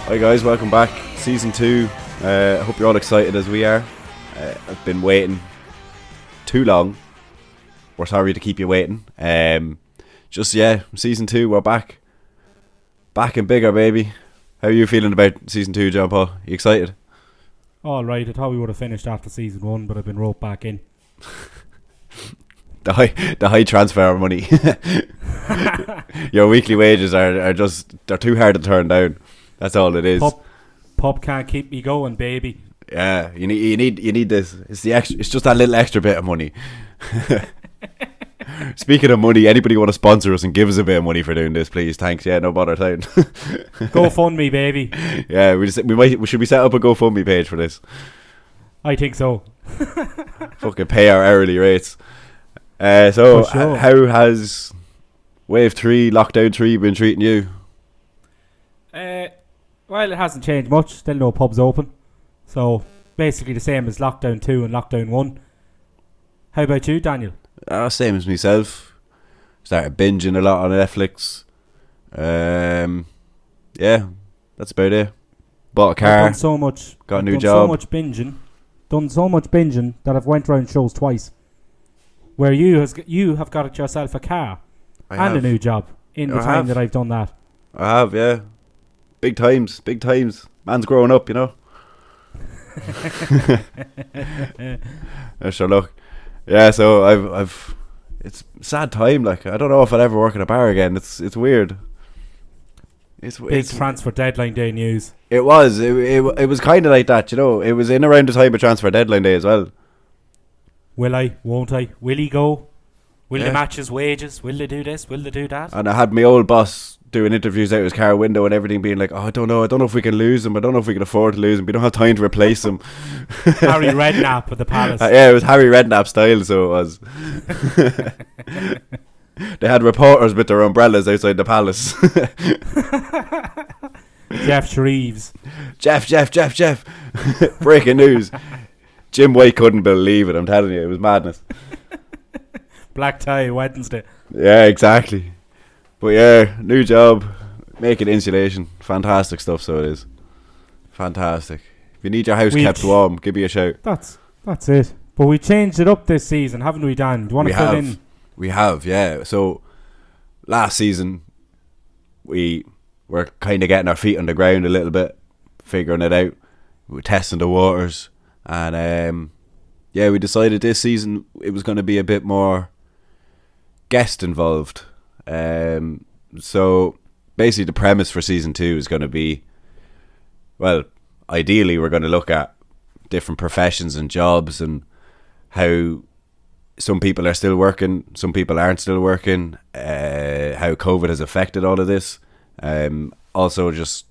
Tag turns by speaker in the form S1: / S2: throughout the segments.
S1: Hi guys, welcome back. Season 2. I hope you're all excited as we are. I've been waiting too long. We're sorry to keep you waiting. Season 2, we're back. Back and bigger, baby. How are you feeling about Season 2, John Paul? You excited?
S2: Alright, I thought we would have finished after Season 1, but I've been roped back in.
S1: The high transfer money. Your weekly wages are they're too hard to turn down. That's all it is.
S2: Pub can't keep me going, baby.
S1: Yeah, you need this. It's just that little extra bit of money. Speaking of money, anybody want to sponsor us and give us a bit of money for doing this, please? Thanks. Yeah, no bother town.
S2: GoFundMe, baby.
S1: Yeah, we should we set up a GoFundMe page for this?
S2: I think so.
S1: Fucking pay our hourly rates. So
S2: sure.
S1: How has Wave 3, Lockdown 3 been treating you?
S2: Well, it hasn't changed much. Still no pubs open. So, basically the same as Lockdown 2 and Lockdown 1. How about you, Daniel?
S1: Same as myself. Started binging a lot on Netflix. Yeah, that's about it. Bought a car.
S2: I've done so much.
S1: Got a new job.
S2: Done so much binging that I've went round shows twice. Where you have got yourself a car and a new job in the time that I've done that.
S1: I have, yeah. Big times. Man's growing up, you know. Sure, look. Yeah, so I've it's a sad time. Like, I don't know if I'll ever work in a bar again. It's weird.
S2: Big transfer deadline day news.
S1: It was kind of like that, you know. It was in around the time of transfer deadline day as well.
S2: Will I? Won't I? Will he go? Will they match his wages? Will they do this? Will they do that?
S1: And I had my old boss doing interviews out his car window and everything, being like, I don't know if we can lose him. I don't know if we can afford to lose him. We don't have time to replace him.
S2: Harry Redknapp of the Palace.
S1: Yeah, it was Harry Redknapp style, so it was. They had reporters with their umbrellas outside the Palace.
S2: Jeff Shreves.
S1: Jeff. Breaking news. Jim White couldn't believe it, I'm telling you. It was madness.
S2: Black tie Wednesday.
S1: Yeah, exactly. But yeah, new job, making insulation, fantastic stuff. So it is fantastic. If you need your house kept warm, give me a shout.
S2: That's it. But we changed it up this season, haven't we, Dan? Do you want to fill in?
S1: We have, yeah. So last season we were kind of getting our feet on the ground a little bit, figuring it out. We were testing the waters, and we decided this season it was going to be a bit more guest involved. So basically the premise for season 2 is going to be, well, ideally we're going to look at different professions and jobs and how some people are still working, some people aren't still working, how COVID has affected all of this. Also just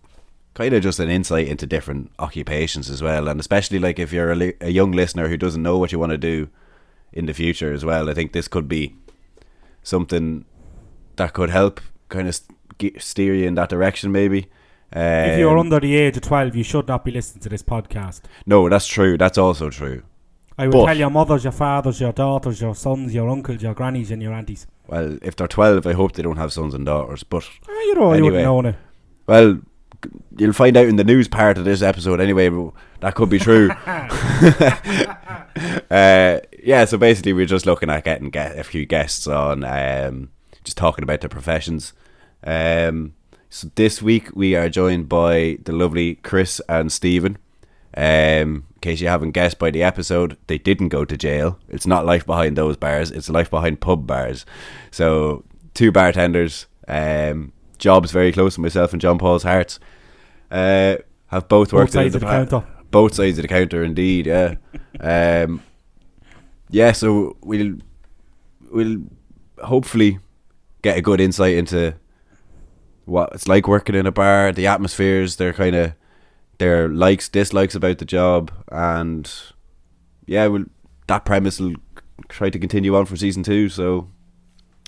S1: an insight into different occupations as well, and especially like if you're a young listener who doesn't know what you want to do in the future as well, I think this could be something that could help kind of steer you in that direction maybe.
S2: If you're under the age of 12, you should not be listening to this podcast.
S1: No, that's true. That's also true.
S2: I will tell your mothers, your fathers, your daughters, your sons, your uncles, your grannies and your aunties.
S1: Well, if they're 12, I hope they don't have sons and daughters, but
S2: anyway, you wouldn't know it.
S1: Well, you'll find out in the news part of this episode anyway, but that could be true. So basically we're just looking at getting a few guests on, just talking about their professions. So this week we are joined by the lovely Kris and Stephen. In case you haven't guessed by the episode, they didn't go to jail. It's not life behind those bars, it's life behind pub bars. So 2 bartenders, jobs very close to myself and John Paul's hearts. Have both worked
S2: sides of the counter.
S1: Both sides of the counter, indeed. Yeah. So we'll hopefully get a good insight into what it's like working in a bar, the atmospheres, their likes, dislikes about the job, and that premise will try to continue on for season 2. So,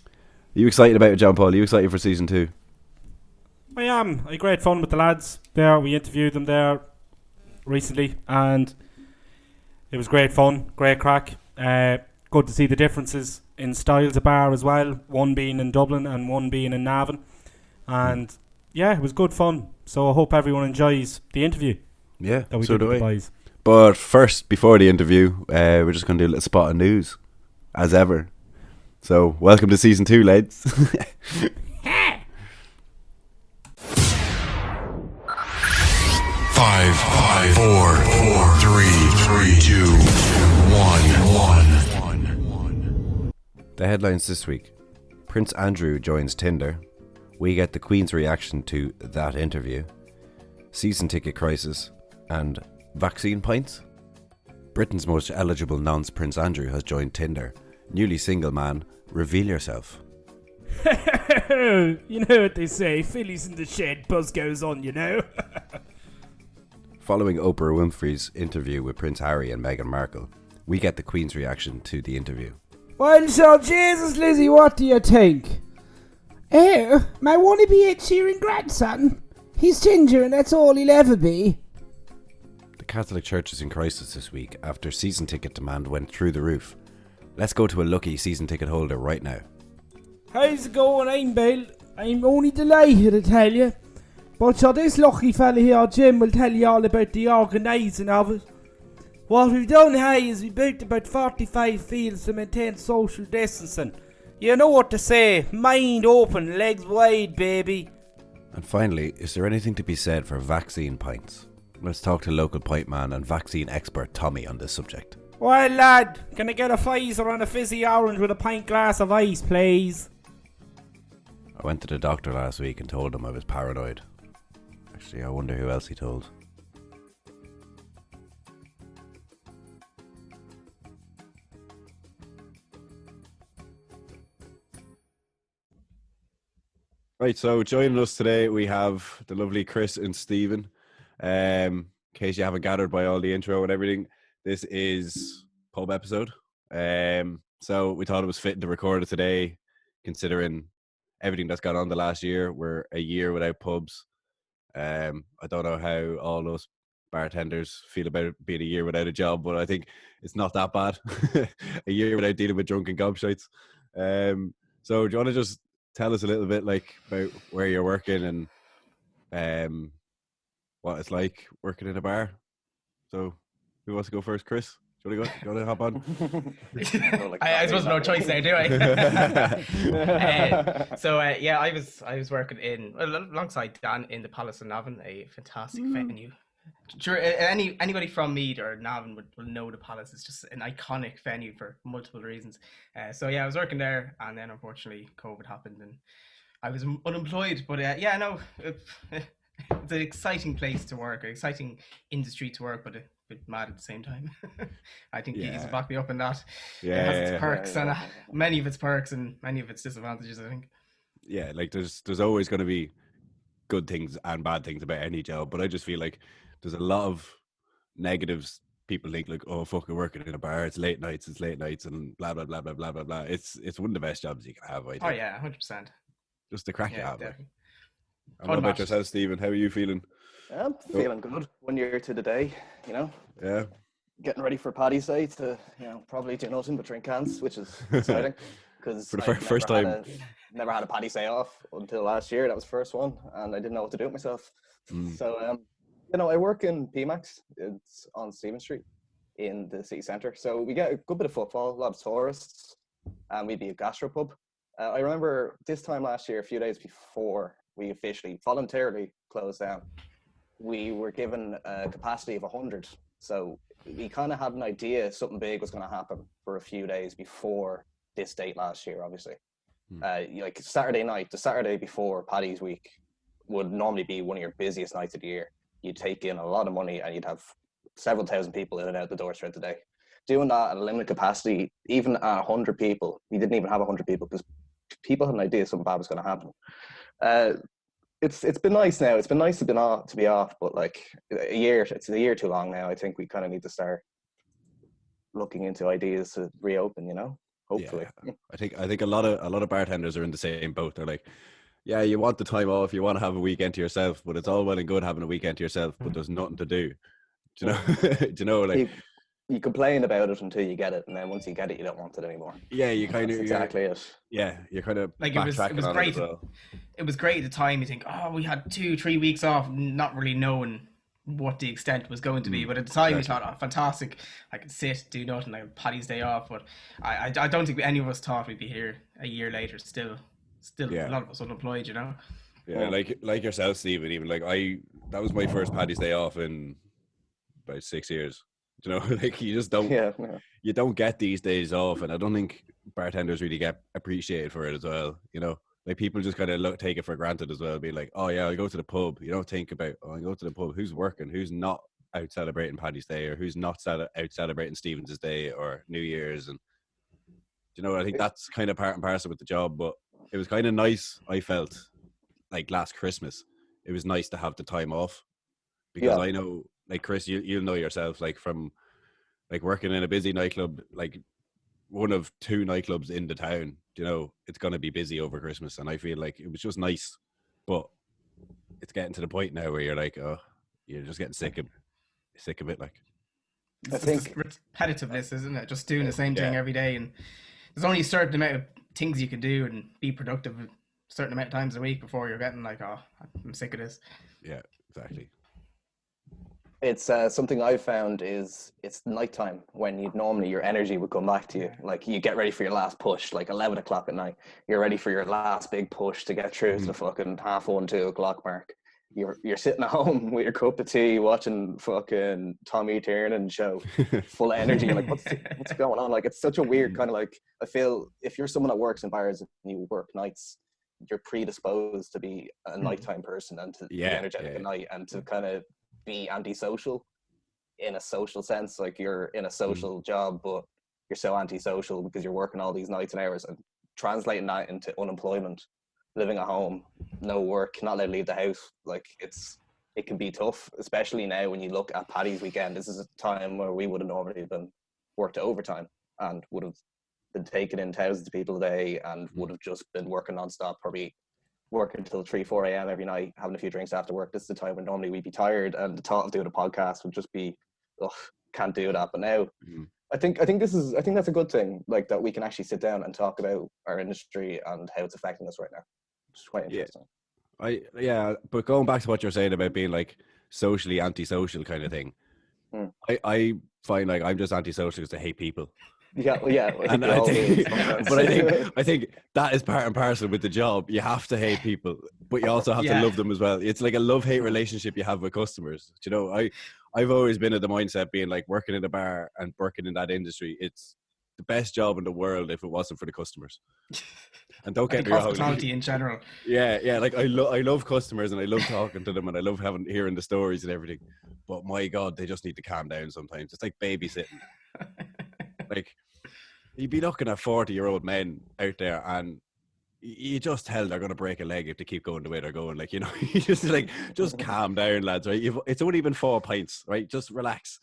S1: are you excited about it, John Paul? Are you excited for season 2?
S2: I am. I had great fun with the lads there. We interviewed them there recently, and it was great fun, great crack. Good to see the differences in styles of bar as well. One being in Dublin and one being in Navan, and yeah, it was good fun. So I hope everyone enjoys the interview
S1: Yeah,
S2: that we
S1: so
S2: did
S1: do
S2: with the
S1: I.
S2: boys.
S1: But first, before the interview, we're just going to do a little spot of news, as ever. So, welcome to season 2, lads.
S3: 5, 4, 3, 2, 1.
S1: The headlines this week: Prince Andrew joins Tinder. We get the Queen's reaction to that interview. Season ticket crisis. And vaccine pints. Britain's most eligible nonce Prince Andrew has joined Tinder. Newly single man, reveal yourself.
S2: You know what they say, Phillies in the shed, buzz goes on, you know.
S1: Following Oprah Winfrey's interview with Prince Harry and Meghan Markle, we get the Queen's reaction to the interview.
S4: Well, so, Jesus, Lizzie, what do you think? Oh, my wannabe Ed Sheeran grandson. He's ginger and that's all he'll ever be.
S1: The Catholic Church is in crisis this week after season ticket demand went through the roof. Let's go to a lucky season ticket holder right now.
S4: How's it going? I'm Bill. I'm only delighted to tell you. But so this lucky fella here, Jim, will tell you all about the organising of it. What we've done here is we booked about 45 fields to maintain social distancing. You know what to say, mind open, legs wide, baby.
S1: And finally, is there anything to be said for vaccine pints? Let's talk to local pint man and vaccine expert Tommy on this subject.
S4: Well, lad, can I get a Pfizer and a fizzy orange with a pint glass of ice, please?
S1: I went to the doctor last week and told him I was paranoid. Actually, I wonder who else he told. Right, so joining us today we have the lovely Kris and Stephen. In case you haven't gathered by all the intro and everything, this is pub episode. So we thought it was fitting to record it today, considering everything that's gone on the last year. We're a year without pubs. I don't know how all us bartenders feel about being a year without a job, but I think it's not that bad. A year without dealing with drunken gobshites. So do you want to just tell us a little bit like about where you're working and what it's like working in a bar? So who wants to go first? Kris? Do you want to hop on?
S5: I suppose no choice there, do I? Yeah, I was working alongside Dan in the Palace in Navan, a fantastic venue. Sure, anybody from Meath or Navan will know the Palace. It's just an iconic venue for multiple reasons. I was working there, and then unfortunately COVID happened, and I was unemployed. But it's an exciting place to work, an exciting industry to work, but a bit mad at the same time. I think Peaties will back me up in that. It has its perks, and many of its perks and many of its disadvantages, I think.
S1: Yeah, like there's always going to be good things and bad things about any job, but I just feel like there's a lot of negatives. People think like, oh fuck, we're working in a bar, it's late nights and blah blah blah blah blah blah blah. It's one of the best jobs you can have, I think.
S5: Oh yeah, 100%.
S1: Just the crack you have.
S5: Definitely.
S1: And what about yourself, Stephen? How are you feeling?
S6: I'm feeling good. 1 year to the day, you know.
S1: Yeah.
S6: Getting ready for Paddys Day to, probably do nothing but drink cans, which is exciting. Because
S1: for the first time.
S6: Never had a Paddys Day off until last year. That was the first one, and I didn't know what to do with myself. So, I work in PMAX. It's on Stephen Street in the city centre. So we get a good bit of footfall, a lot of tourists, and we'd be a gastropub. I remember this time last year, a few days before we officially voluntarily closed down, we were given a capacity of 100. So we kind of had an idea something big was going to happen for a few days before this date last year, obviously. Like Saturday night, the Saturday before Paddy's week would normally be one of your busiest nights of the year. You'd take in a lot of money and you'd have several thousand people in and out the door throughout the day. Doing that at a limited capacity, even at 100 people, we didn't even have 100 people because people had an idea something bad was going to happen. It's been nice now. It's been nice to be off, but like it's a year too long now. I think we kind of need to start looking into ideas to reopen, hopefully.
S1: Yeah. I think a lot of bartenders are in the same boat. They're like, yeah, you want the time off, you want to have a weekend to yourself, but it's all well and good having a weekend to yourself, but there's nothing to do. Do you know? Do you know, like
S6: you complain about it until you get it, and then once you get it, you don't want it anymore.
S1: Yeah, you kind
S6: That's
S1: of
S6: exactly it.
S1: Yeah, you're kind of
S5: Like
S1: backtracking
S5: it was
S1: on
S5: great.
S1: it as well.
S5: It was great at the time. You think, oh, we had 2-3 weeks off, not really knowing what the extent was going to be. But at the time, we thought, oh, fantastic! I could sit, do nothing, like Paddy's day off. But I don't think any of us thought we'd be here a year later, still
S1: Yeah.
S5: a lot of us unemployed, you know.
S1: Yeah, like yourself, Stephen. Even like that was my first Paddy's day off in about 6 years. You know, like you just don't.
S6: Yeah.
S1: You don't get these days off, and I don't think bartenders really get appreciated for it as well. You know, like people just kind of take it for granted as well, being like, "Oh yeah, I'll go to the pub." You don't think about, "Oh, I go to the pub. Who's working? Who's not out celebrating Paddy's Day, or who's not out celebrating Stephen's Day or New Year's?" And you know, I think that's kind of part and parcel with the job. But it was kind of nice. I felt like last Christmas, it was nice to have the time off because I know, like Kris, you'll know yourself, like from like working in a busy nightclub, like one of 2 nightclubs in the town, you know, it's going to be busy over Christmas. And I feel like it was just nice, but it's getting to the point now where you're like, oh, you're just getting sick of it. Like,
S5: I think repetitiveness, isn't it? Just doing the same thing every day. And there's only a certain amount of things you can do and be productive a certain amount of times a week before you're getting like, oh, I'm sick of this.
S1: Yeah, exactly.
S6: It's something I've found is it's nighttime when you'd normally your energy would come back to you. Like you get ready for your last push, like 11 o'clock at night. You're ready for your last big push to get through to the fucking 1:30, 2 o'clock mark. You're sitting at home with your cup of tea watching fucking Tommy Tiernan show, full of energy. You're like, what's going on? Like it's such a weird kind of like, I feel if you're someone that works in bars and you work nights, you're predisposed to be a nighttime person and to be energetic at night and to kind of be antisocial in a social sense. Like you're in a social job, but you're so antisocial because you're working all these nights and hours, and translating that into unemployment, living at home, no work, not allowed to leave the house. Like it can be tough, especially now when you look at Paddy's weekend. This is a time where we would have normally been worked overtime and would have been taking in thousands of people a day and would have just been working non-stop, probably working until 3-4 a.m. every night, having a few drinks after work. This is the time when normally we'd be tired, and the thought of doing a podcast would just be, ugh, can't do that. But now, I think that's a good thing, like that we can actually sit down and talk about our industry and how it's affecting us right now. It's quite interesting.
S1: But going back to what you're saying about being like socially antisocial kind of thing, I find like I'm just antisocial because I hate people.
S6: And
S1: I think that is part and parcel with the job. You have to hate people, but you also have to love them as well. It's like a love-hate relationship you have with customers. You know, I've always been of the mindset being like working in a bar and working in that industry, it's the best job in the world if it wasn't for the customers. And don't get me wrong,
S5: hospitality in general.
S1: Yeah, like I love customers and I love talking to them and I love hearing the stories and everything. But my God, they just need to calm down sometimes. It's like babysitting. Like you'd be looking at 40-year-old men out there and you just tell they're going to break a leg if they keep going the way they're going. Like, you know, you just calm down, lads, right? It's only been 4 pints, right? Just relax.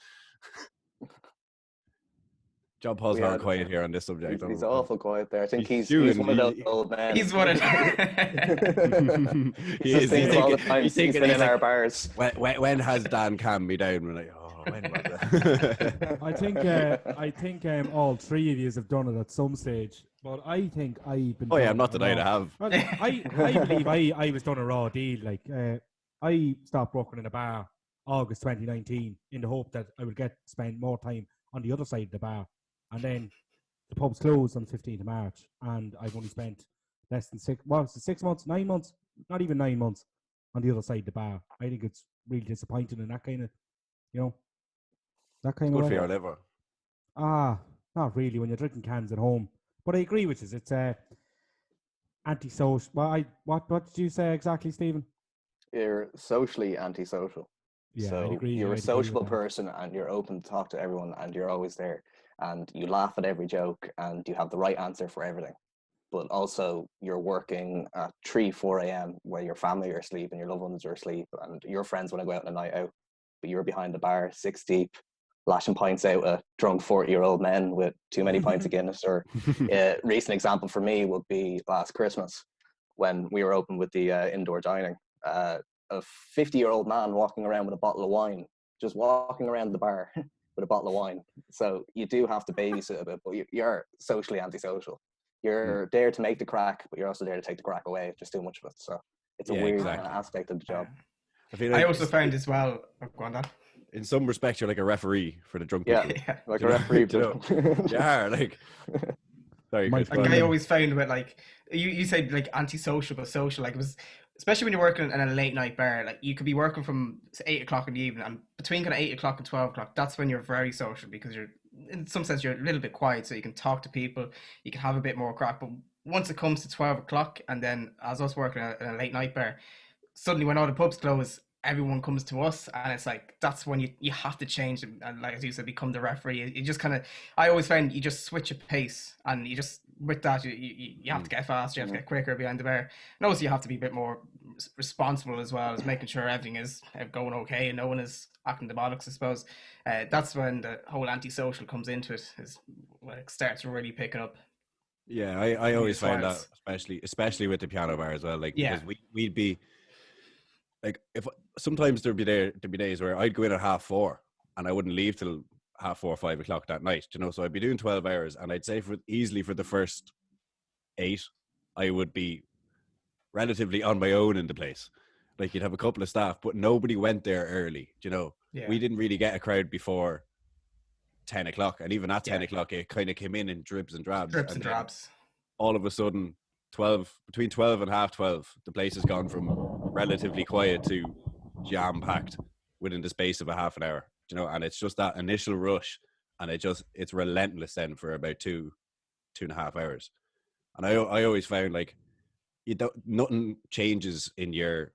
S1: John Paul's very quiet here on this subject.
S6: He's awful quiet there. I think he's one of those old men.
S5: He's one of
S6: He's been in our bars.
S1: When has Dan calmed me down? We're like, when was it?
S2: I think all 3 of you have done it at some stage. But I think I've been.
S1: I'm not denying I have.
S2: Well, I believe I was done a raw deal. Like I stopped working in a bar August 2019 in the hope that I would spend more time on the other side of the bar. And then the pubs closed on the 15th of March, and I've only spent less than 6 months, 9 months, not even 9 months on the other side of the bar. I think it's really disappointing in that kind of, that kind of
S1: good
S2: way.
S1: for your liver.
S2: Not really when you're drinking cans at home. But I agree with you. It's antisocial. Well, what did you say exactly, Stephen?
S6: You're socially antisocial.
S2: Yeah,
S6: so
S2: I'd agree.
S6: You're a sociable person and you're open to talk to everyone and you're always there and you laugh at every joke and you have the right answer for everything. But also you're working at 3-4 a.m. where your family are asleep and your loved ones are asleep and your friends want to go out on a night out, but you're behind the bar 6 deep, lashing pints out at drunk 40-year-old men with too many pints of Guinness. Or a recent example for me would be last Christmas when we were open with the indoor dining. A 50-year-old man walking around with a bottle of wine, just walking around the bar with a bottle of wine, So you do have to babysit a bit, but you're socially antisocial. You're there to make the crack, but you're also there to take the crack away if there's too much of it. So it's a weird
S1: exactly.
S6: aspect of the job.
S1: I feel
S5: I
S1: like
S5: also found as well. Oh, go on, Dan.
S1: in some respects, you're like a referee for the drunk
S6: Yeah,
S1: people.
S5: Yeah.
S6: like
S1: Do
S6: a
S1: you know-
S6: referee.
S1: do you know? Yeah, like. Sorry,
S2: My
S1: Chris. go
S2: friend-
S1: on.
S5: Like I always found with like you said like antisocial but social, like it was, especially when you're working in a late night bar, like you could be working from say, 8 o'clock in the evening, and between kind of 8 o'clock and 12 o'clock, that's when you're very social, because you're, in some sense, you're a little bit quiet, so you can talk to people, you can have a bit more crack. But once it comes to 12 o'clock, and then as us working in a late night bar, suddenly when all the pubs close, everyone comes to us, and it's like that's when you have to change and like as you said, become the referee. You just kind of, I always find you just switch a pace, and you just, with that, you have to get faster, you have to get quicker behind the bar, and also you have to be a bit more responsible as well, as making sure everything is going okay and no one is acting the bollocks, I suppose. That's when the whole antisocial comes into it, is when it starts really picking up.
S1: Yeah, I always find that,
S5: Smiles.
S1: especially with the piano bar as well. Like,
S5: Yeah.
S1: because we'd be like, if sometimes there'd be days where I'd go in at 4:30 and I wouldn't leave till 4:30, 5 o'clock that night. You know, so I'd be doing 12 hours, and I'd say easily for the first 8, I would be relatively on my own in the place. Like, you'd have a couple of staff, but nobody went there early. You know,
S5: Yeah.
S1: we didn't really get a crowd before 10 o'clock, and even at 10
S5: Yeah.
S1: o'clock, it kind of came in dribs and drabs.
S5: Drips and
S1: then
S5: drabs.
S1: all of a sudden, between 12 and 12:30, the place has gone from relatively quiet to jam packed within the space of a half an hour. You know, and it's just that initial rush, and it's relentless then for about 2.5 hours. And I always found, like, nothing changes in your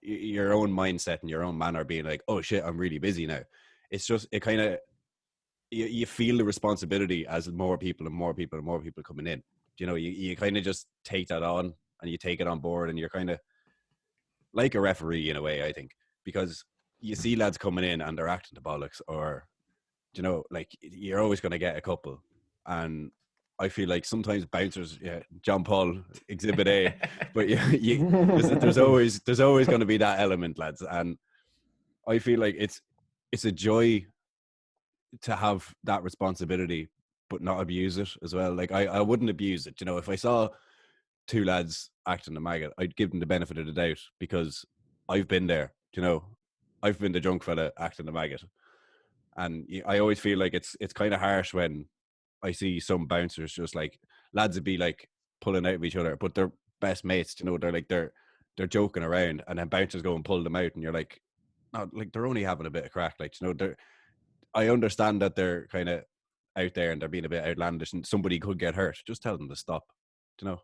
S1: own mindset and your own manner, being like, oh shit, I'm really busy now. It's just, it kind of, you feel the responsibility as more people coming in. You know, you kind of just take that on, and you take it on board, and you're kind of like a referee in a way, I think, because you see lads coming in and they're acting the bollocks, or, you know, like, you're always going to get a couple. And I feel like sometimes bouncers, John Paul, Exhibit A, but there's always going to be that element, lads. And I feel like it's a joy to have that responsibility, but not abuse it as well. Like, I wouldn't abuse it. You know, if I saw 2 lads acting the maggot, I'd give them the benefit of the doubt, because I've been there. You know, I've been the drunk fella acting the maggot, and I always feel like it's kind of harsh when I see some bouncers, just like, lads would be like pulling out of each other, but they're best mates. You know, they're joking around, and then bouncers go and pull them out, and you're like, no, like, they're only having a bit of crack. Like, you know, I understand that they're kind of out there and they're being a bit outlandish, and somebody could get hurt. Just tell them to stop. You know,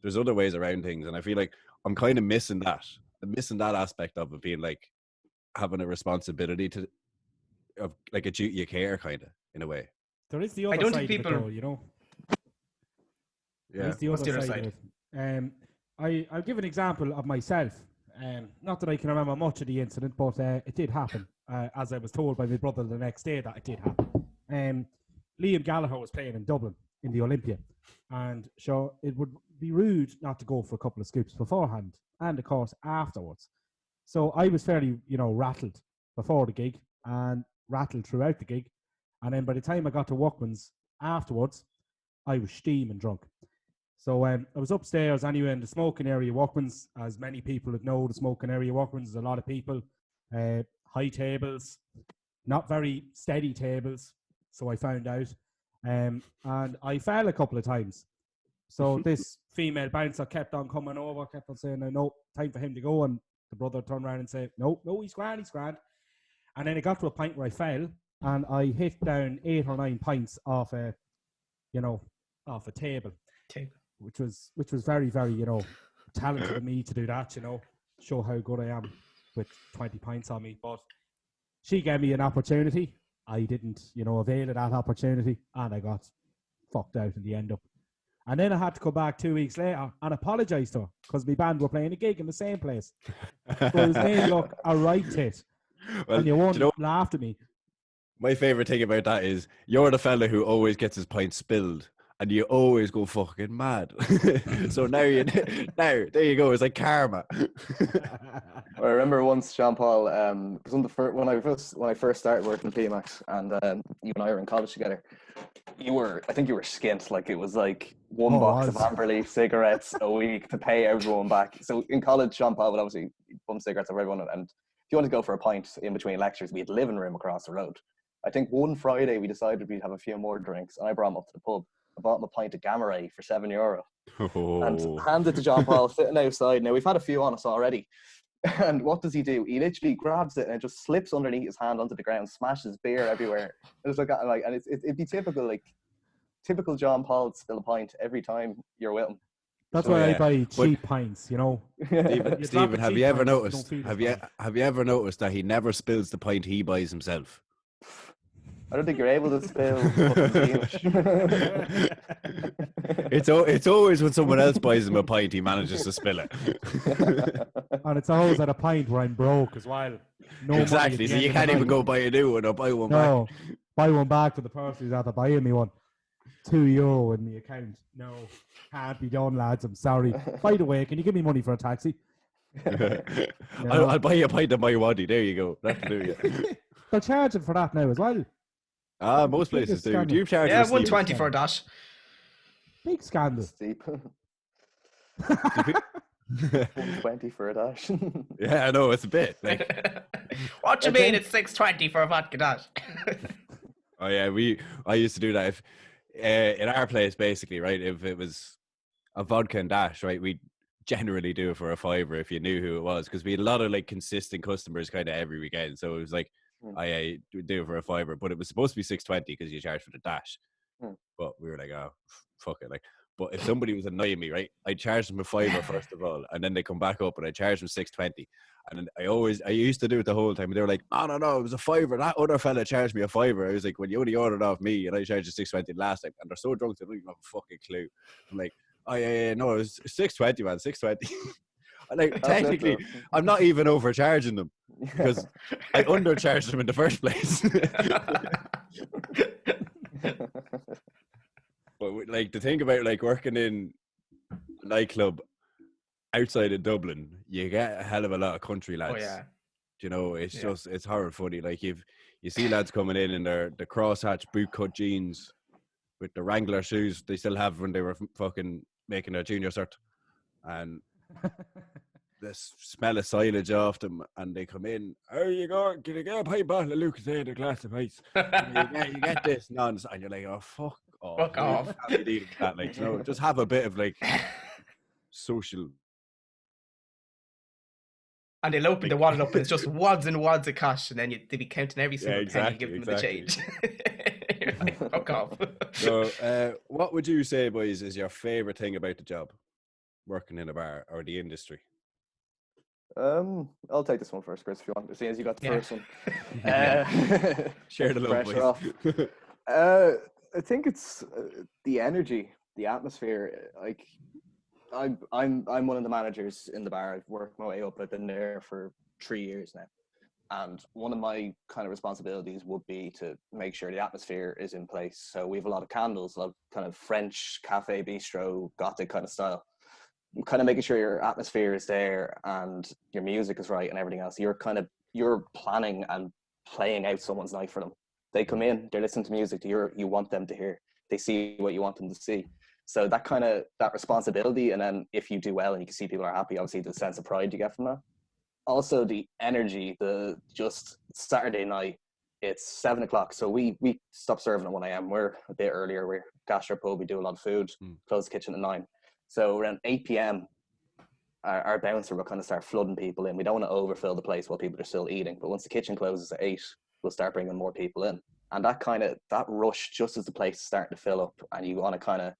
S1: there's other ways around things, and I feel like I'm kind of missing that. I'm missing that aspect of it, being like having a responsibility of like a duty of care, kind of, in a way.
S2: There is the
S5: I
S2: other
S5: don't
S2: side
S5: think
S2: of it,
S5: people-
S2: though, you know. There
S1: Yeah.
S2: is the
S5: What's
S2: other
S5: the other
S2: side of it. I'll give an example of myself. Not that I can remember much of the incident, but it did happen, as I was told by my brother the next day that it did happen. Liam Gallagher was playing in Dublin in the Olympia, and so it would be rude not to go for a couple of scoops beforehand, and of course afterwards. So I was fairly, rattled before the gig and rattled throughout the gig, and then by the time I got to Workman's afterwards, I was steaming drunk. So I was upstairs anyway in the smoking area Workman's. As many people would know, the smoking area Workman's, there's a lot of people, high tables, not very steady tables, so I found out. And I fell a couple of times. So this female bouncer kept on coming over, kept on saying, no, time for him to go. And the brother turned around and said, no, he's grand. And then it got to a point where I fell, and I hit down 8 or 9 pints off a table. Which was very, very, talented of me to do that, show how good I am with 20 pints on me. But she gave me an opportunity. I didn't, avail of that opportunity, and I got fucked out in the end up. And then I had to come back 2 weeks later and apologise to her because my band were playing a gig in the same place. So it was made look a right tit.
S1: Well,
S2: and you won't laugh at me.
S1: My favourite thing about that is you're the fella who always gets his pint spilled and you always go fucking mad. So now there you go. It's like karma.
S6: I remember once, Jean Paul, was when I first started working at PMAX, and you and I were in college together. I think you were skint. Like, it was like one box of Amber Leaf cigarettes a week to pay everyone back. So in college, Jean Paul would obviously bum cigarettes for everyone, and if you wanted to go for a pint in between lectures, we had a living room across the road. I think one Friday we decided we'd have a few more drinks, and I brought him up to the pub. I bought him a pint of Gamma Ray for €7 and handed it to John Paul sitting outside. Now, we've had a few on us already. And what does he do? He literally grabs it and it just slips underneath his hand onto the ground, smashes beer everywhere. And it'd be typical John Paul to spill a pint every time you're with him.
S2: That's why I buy cheap pints, you know.
S1: Stephen, have you ever noticed? Have you ever noticed that he never spills the pint he buys himself?
S6: I don't think you're able to spill
S1: It's always when someone else buys him a pint, he manages to spill it.
S2: And it's always at a pint where I'm broke as well. No
S1: exactly, so you can't even go buy a new one or buy one back.
S2: Buy one back for the person who's after buying me one. €2 in the account. No, can't be done, lads. I'm sorry. By the way, can you give me money for a taxi?
S1: I'll buy you a pint of my waddy. There you go. That'll do you.
S2: They're charging for that now as well.
S1: Most places do. Do you charge?
S5: Yeah, 120 for a dash.
S2: Big scandal.
S6: Steep. 120 for a dash.
S1: Yeah, I know, it's a bit. Like,
S5: what do you mean it's 620 for a vodka dash?
S1: Oh yeah, I used to do that. If in our place, basically, right? If it was a vodka and dash, right, we'd generally do it for a $5 if you knew who it was, because we had a lot of like consistent customers kind of every weekend. So it was like, I do it for a $5, but it was supposed to be 620 because you charge for the dash. But we were like, oh, fuck it, like. But if somebody was annoying me, right, I charged them a $5 first of all, and then they come back up and I charged them 620. And I used to do it the whole time. And they were like, no, it was a $5. That other fella charged me a $5. I was like, well, you only ordered off me, and I charged you 620 last time. And they're so drunk they don't even have a fucking clue. I'm like, oh yeah, no, it was 620, man, 620. Like, technically, I'm not even overcharging them because I undercharged them in the first place. But like, the thing about like working in a nightclub outside of Dublin, you get a hell of a lot of country lads.
S5: Oh yeah.
S1: You know, it's just, it's horror funny. Like, you see lads coming in their the crosshatch bootcut jeans with the Wrangler shoes they still have when they were fucking making their junior cert, and the smell of silage off them, and they come in, oh, you go, can you get a pint bottle of Lucasade, a glass of ice? you get this nonsense, and you're like, oh, fuck off. How do you deal with that? Like, you know, just have a bit of like social. And
S5: they'll open the wallet up and it's just wads and wads of cash, and then they'll be counting every single penny and giving them the change. Like, fuck off.
S1: So what would you say, boys, is your favourite thing about the job, working in a bar or the industry?
S6: I'll take this one first, Chris, if you want, seeing as you got the first one.
S1: Share the love, boys.
S6: I think it's the energy, the atmosphere. Like, I'm one of the managers in the bar. I've worked my way up. I've been there for 3 years now. And one of my kind of responsibilities would be to make sure the atmosphere is in place. So we have a lot of candles, a lot of kind of French cafe bistro, gothic kind of style. Kind of making sure your atmosphere is there and your music is right and everything else. You're planning and playing out someone's night for them. They come in, they're listening to music that you want them to hear. They see what you want them to see. So that responsibility, and then if you do well and you can see people are happy, obviously the sense of pride you get from that. Also the energy, just Saturday night, it's 7 o'clock. So we stop serving at 1 a.m. We're a bit earlier. We're gastropub, we do a lot of food, close the kitchen at 9. So around 8 p.m, our bouncer will kind of start flooding people in. We don't want to overfill the place while people are still eating. But once the kitchen closes at 8, we'll start bringing more people in. And that rush, just as the place is starting to fill up, and you want to kind of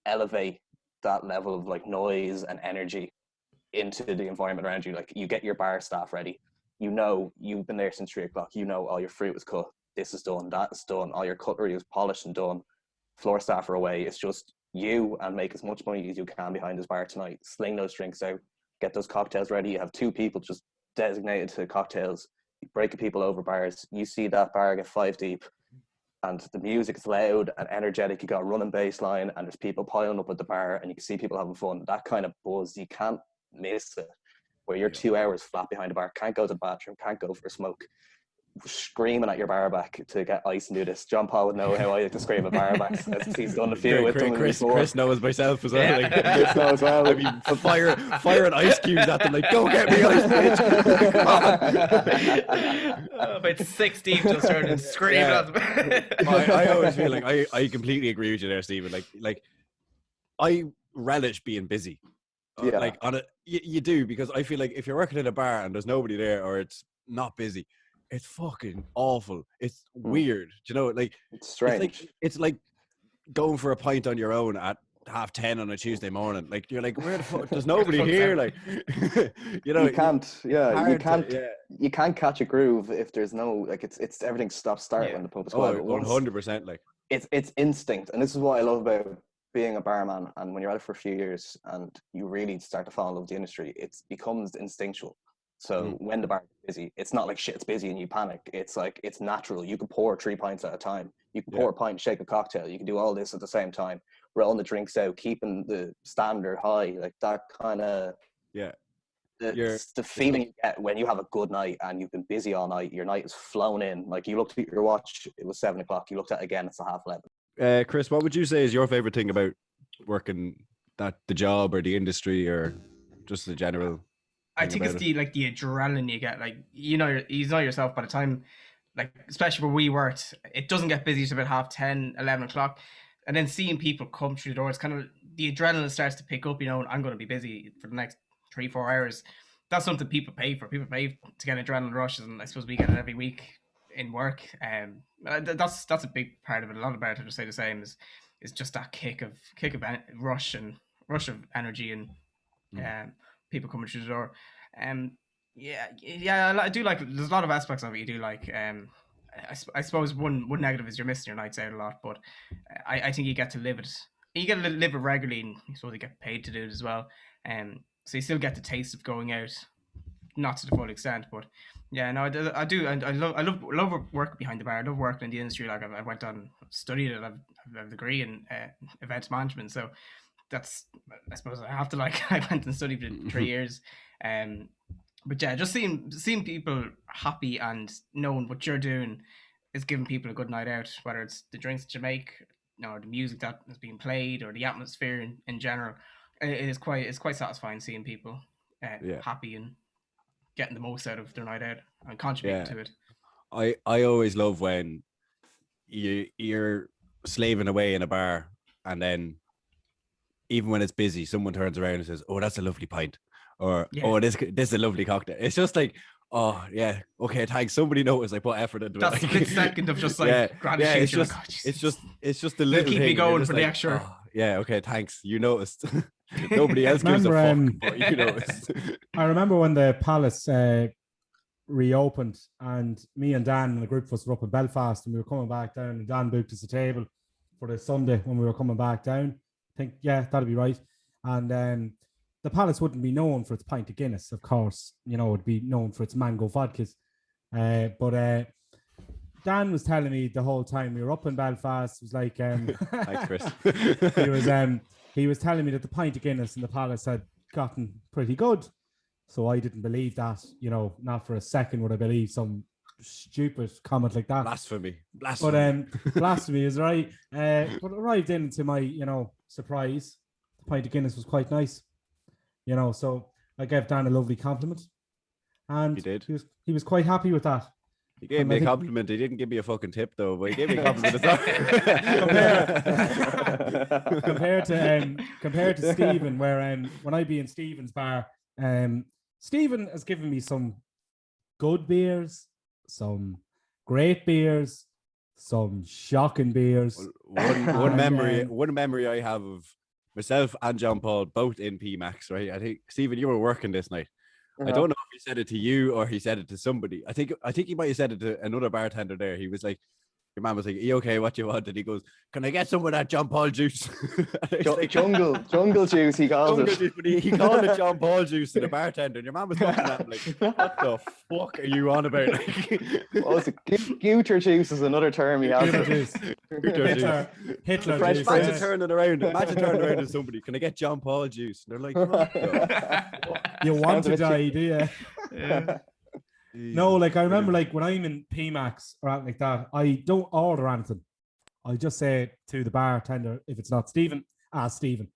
S6: elevate that level of like noise and energy into the environment around you. Like, you get your bar staff ready. You know, you've been there since 3 o'clock. You know, all your fruit is cut. This is done. That is done. All your cutlery is polished and done. Floor staff are away. It's just you, and make as much money as you can behind this bar tonight. Sling those drinks out. Get those cocktails ready. You have 2 people just designated to cocktails. You break people over bars. You see that bar get 5 deep, and the music is loud and energetic. You got a running bass line, and there's people piling up at the bar, and you can see people having fun. That kind of buzz, you can't miss it. Where you're 2 hours flat behind the bar, can't go to the bathroom, can't go for a smoke, screaming at your bar back to get ice and do this. John Paul would know how I like to scream at bar backs. He's done a few with them before.
S1: Chris knows myself as well.
S5: Yeah.
S1: Like,
S6: Chris knows well.
S1: I mean, firing ice cubes at them, like, go get me ice, bitch.
S5: About 16 just started screaming at them.
S1: I always feel like I completely agree with you there, Stephen. Like I relish being busy.
S6: Yeah.
S1: Like on it, you do, because I feel like if you're working in a bar and there's nobody there, or it's not busy, it's fucking awful. It's weird. Do you know? Like,
S6: It's strange.
S1: It's like going for a pint on your own at 10:30 on a Tuesday morning. Like, you're like, where the fuck? There's nobody here. Like, you know,
S6: You can't. Yeah, you
S1: hard
S6: can't.
S1: to-
S6: You can't catch a groove if there's no, like, it's everything stops start when the pub is
S1: Oh,
S6: quiet. But once
S1: 100%. Like,
S6: it's instinct, and this is what I love about being a barman. And when you're at it for a few years and you really start to fall in love with the industry, it becomes instinctual. So when the bar is busy, it's not like shit, it's busy and you panic. It's like, it's natural. You can pour 3 pints at a time. You can pour a pint, shake a cocktail. You can do all this at the same time, rolling the drinks out, keeping the standard high, like that kind of.
S1: yeah.
S6: It's the feeling you get when you have a good night and you've been busy all night. Your night has flown in. Like, you looked at your watch, it was 7 o'clock. You looked at it again, it's a 11:30.
S1: Chris, what would you say is your favorite thing about working the job or the industry, or just the general?
S5: I think it's the adrenaline you get. Like, you know yourself by the time, like, especially where we worked, it doesn't get busy till about 10:30, 11 o'clock. And then seeing people come through the door, it's kind of, the adrenaline starts to pick up, you know, and I'm going to be busy for the next 3-4 hours. That's something people pay for. People pay to get adrenaline rushes, and I suppose we get it every week in work. That's a big part of it. A lot of bartenders say the same, is just that kick of rush of energy, and people coming through the door. I do like, there's a lot of aspects of it you do like. I suppose one negative is you're missing your nights out a lot, but I think you get to live it. You get to live it regularly, and you suppose you get paid to do it as well. So you still get the taste of going out, not to the full extent, but yeah, no, I do. And I love working behind the bar. I love working in the industry. Like, I went on, studied it. I have a degree in events management, so that's, I suppose I have to, like, I went and studied for 3 years. But yeah, just seeing people happy and knowing what you're doing is giving people a good night out, whether it's the drinks that you make, or the music that is being played, or the atmosphere in general. It's quite satisfying seeing people happy and getting the most out of their night out and contributing to it.
S1: I always love when you're slaving away in a bar, and then even when it's busy, someone turns around and says, "Oh, that's a lovely pint," or "Oh, this is a lovely cocktail." It's just like, oh yeah, okay, thanks. Somebody noticed I put effort into
S5: that
S1: it. That
S5: split second of just like gratitude.
S1: It's just,
S5: like, oh,
S1: it's just the little
S5: keep
S1: thing.
S5: me going for
S1: like,
S5: the extra.
S1: Oh, yeah, okay, thanks. You noticed. Nobody else gives a fuck, but you noticed.
S2: I remember when the Palace reopened, and me and Dan and a group of us were up in Belfast, and we were coming back down, and Dan booked us a table for the Sunday when we were coming back down. I think, yeah, that'd be right. And the Palace wouldn't be known for its pint of Guinness, of course. You know, it'd be known for its mango vodkas. But Dan was telling me the whole time we were up in Belfast, it was like,
S1: Thanks, Chris.
S2: he was telling me that the pint of Guinness in the Palace had gotten pretty good. So I didn't believe that, you know, not for a second would I believe some stupid comment like that.
S1: Blasphemy.
S2: But blasphemy is right. But arrived into my, you know, surprise, the pint of Guinness was quite nice. You know, so I gave Dan a lovely compliment. And
S1: he did.
S2: He was quite happy with that.
S1: He gave me a compliment. He didn't give me a fucking tip though, but he gave me a compliment.
S2: compared to Stephen, where when I be in Stephen's bar, Stephen has given me some good beers, some great beers, some shocking beers.
S1: One memory I have of myself and John Paul both in PMAX, right? I think, Stephen, you were working this night. I don't know if he said it to you or he said it to somebody. I think he might have said it to another bartender there. He was like, your man was like, "Are you okay? What do you want?" And he goes, "Can I get some of that John Paul juice?"
S6: Jungle juice, he calls
S1: Jungle
S6: it.
S1: juice, but he called it John Paul juice to the bartender, and your man was looking at him like, "What the fuck are you on about?" Like,
S6: What was it? Guter juice is another term he has.
S2: Hitler juice. Hitler
S6: Fresh
S2: juice.
S1: Imagine
S6: Prince.
S1: turning around to somebody. Can I get John Paul juice? And they're like, "What the
S2: You want
S6: Sounds a
S2: to
S6: bit
S2: die, do you?
S5: Yeah.
S2: No, like I remember, like when I'm in PMAX or anything like that, I don't order anything. I just say to the bartender, if it's not Stephen, ask Stephen.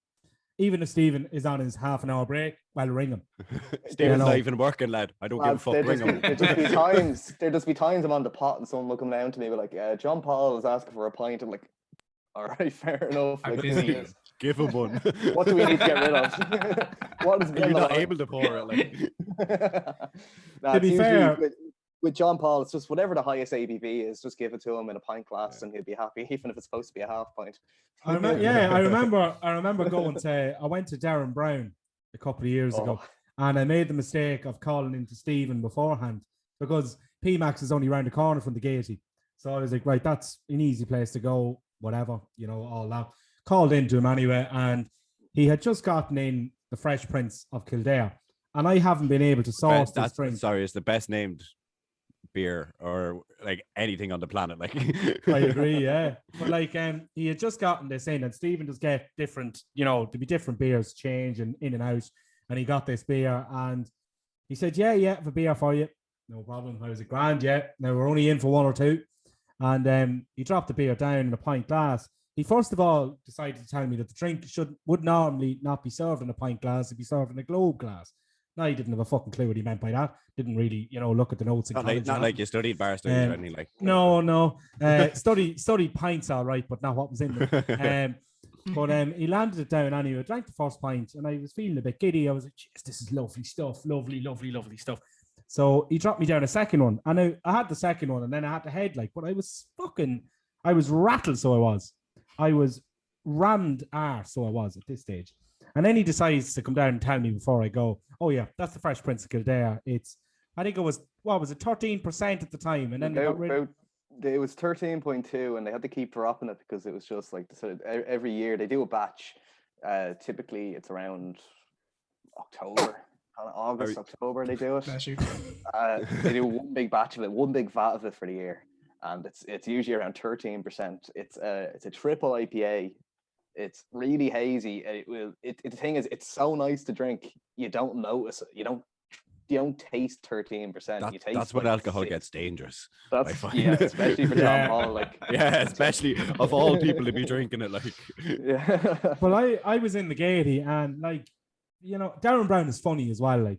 S2: Even if Stephen is on his half an hour break, well, ring him.
S1: Stephen's not even working, lad. I don't give a fuck. Ring him."
S6: There'd just be times I'm on the pot and someone will come down to me with like, John Paul is asking for a pint. I'm like, all right, fair enough.
S5: I'm
S6: Like,
S5: busy.
S1: Give him one.
S6: what do we need to get rid of? What is
S1: You're not able to pour it. Like,
S2: To be fair-
S6: with John Paul, it's just whatever the highest ABV is, just give it to him in a pint glass and he'll be happy, even if it's supposed to be a half pint.
S2: I remember going to, I went to Darren Brown a couple of years ago, and I made the mistake of calling into Stephen beforehand because PMAX is only around the corner from the Gaiety. So I was like, right, that's an easy place to go, whatever, all that. Called into him anyway, and he had just gotten in the Fresh Prince of Kildare, and I haven't been able to source this drink.
S1: Sorry, it's the best named beer or like anything on the planet. Like,
S2: I agree, yeah. But like, he had just gotten this in, and Stephen does get different, there'd be different beers changing in and out, and he got this beer, and he said, "Yeah, I have a beer for you, no problem." I was like, "Grand, yeah." Now we're only in for one or two, and he dropped the beer down in a pint glass. He first of all decided to tell me that the drink would normally not be served in a pint glass; it'd be served in a globe glass. No, he didn't have a fucking clue what he meant by that. Didn't really, look at the notes.
S1: not like you studied bar studies or anything like.
S2: No. Studied pints, all right, but not what was in them. But he landed it down anyway. Drank the first pint, and I was feeling a bit giddy. I was like, "Jeez, this is lovely stuff, lovely stuff." So he dropped me down a second one, and I had the second one, and then I had the head but I was rattled. So I was rammed arse. So I was at this stage. And then he decides to come down and tell me before I go, "Oh yeah, that's the Fresh Prince of Kildare. I think it was, what was it, 13% at the time?" And then
S6: it was 13.2, and they had to keep dropping it because it was just like, so every year they do a batch. Typically it's around October, August, October they do it. They do one big batch of it, one big vat of it for the year, and it's usually around 13%. It's a triple IPA. It's really hazy. The thing is, it's so nice to drink. You don't notice it. You don't taste 13%.
S1: That's when alcohol gets dangerous.
S6: Especially for John Paul. Like,
S1: especially of all people to be drinking it. Like,
S6: yeah.
S2: Well, I was in the Gaiety, and Darren Brown is funny as well. Like,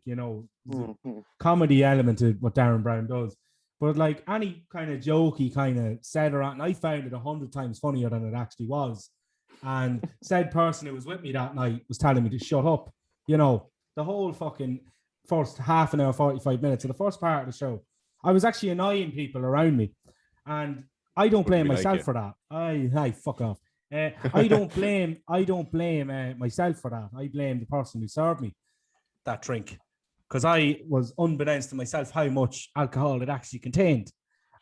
S2: comedy element to what Darren Brown does. But like any kind of jokey kind of set around, and I found it 100 times funnier than it actually was. And said person who was with me that night was telling me to shut up. The whole fucking first half an hour, 45 minutes of the first part of the show, I was actually annoying people around me, and I don't blame myself for that. I fuck off. I don't blame myself for that. I blame the person who served me that drink, because I was unbeknownst to myself how much alcohol it actually contained.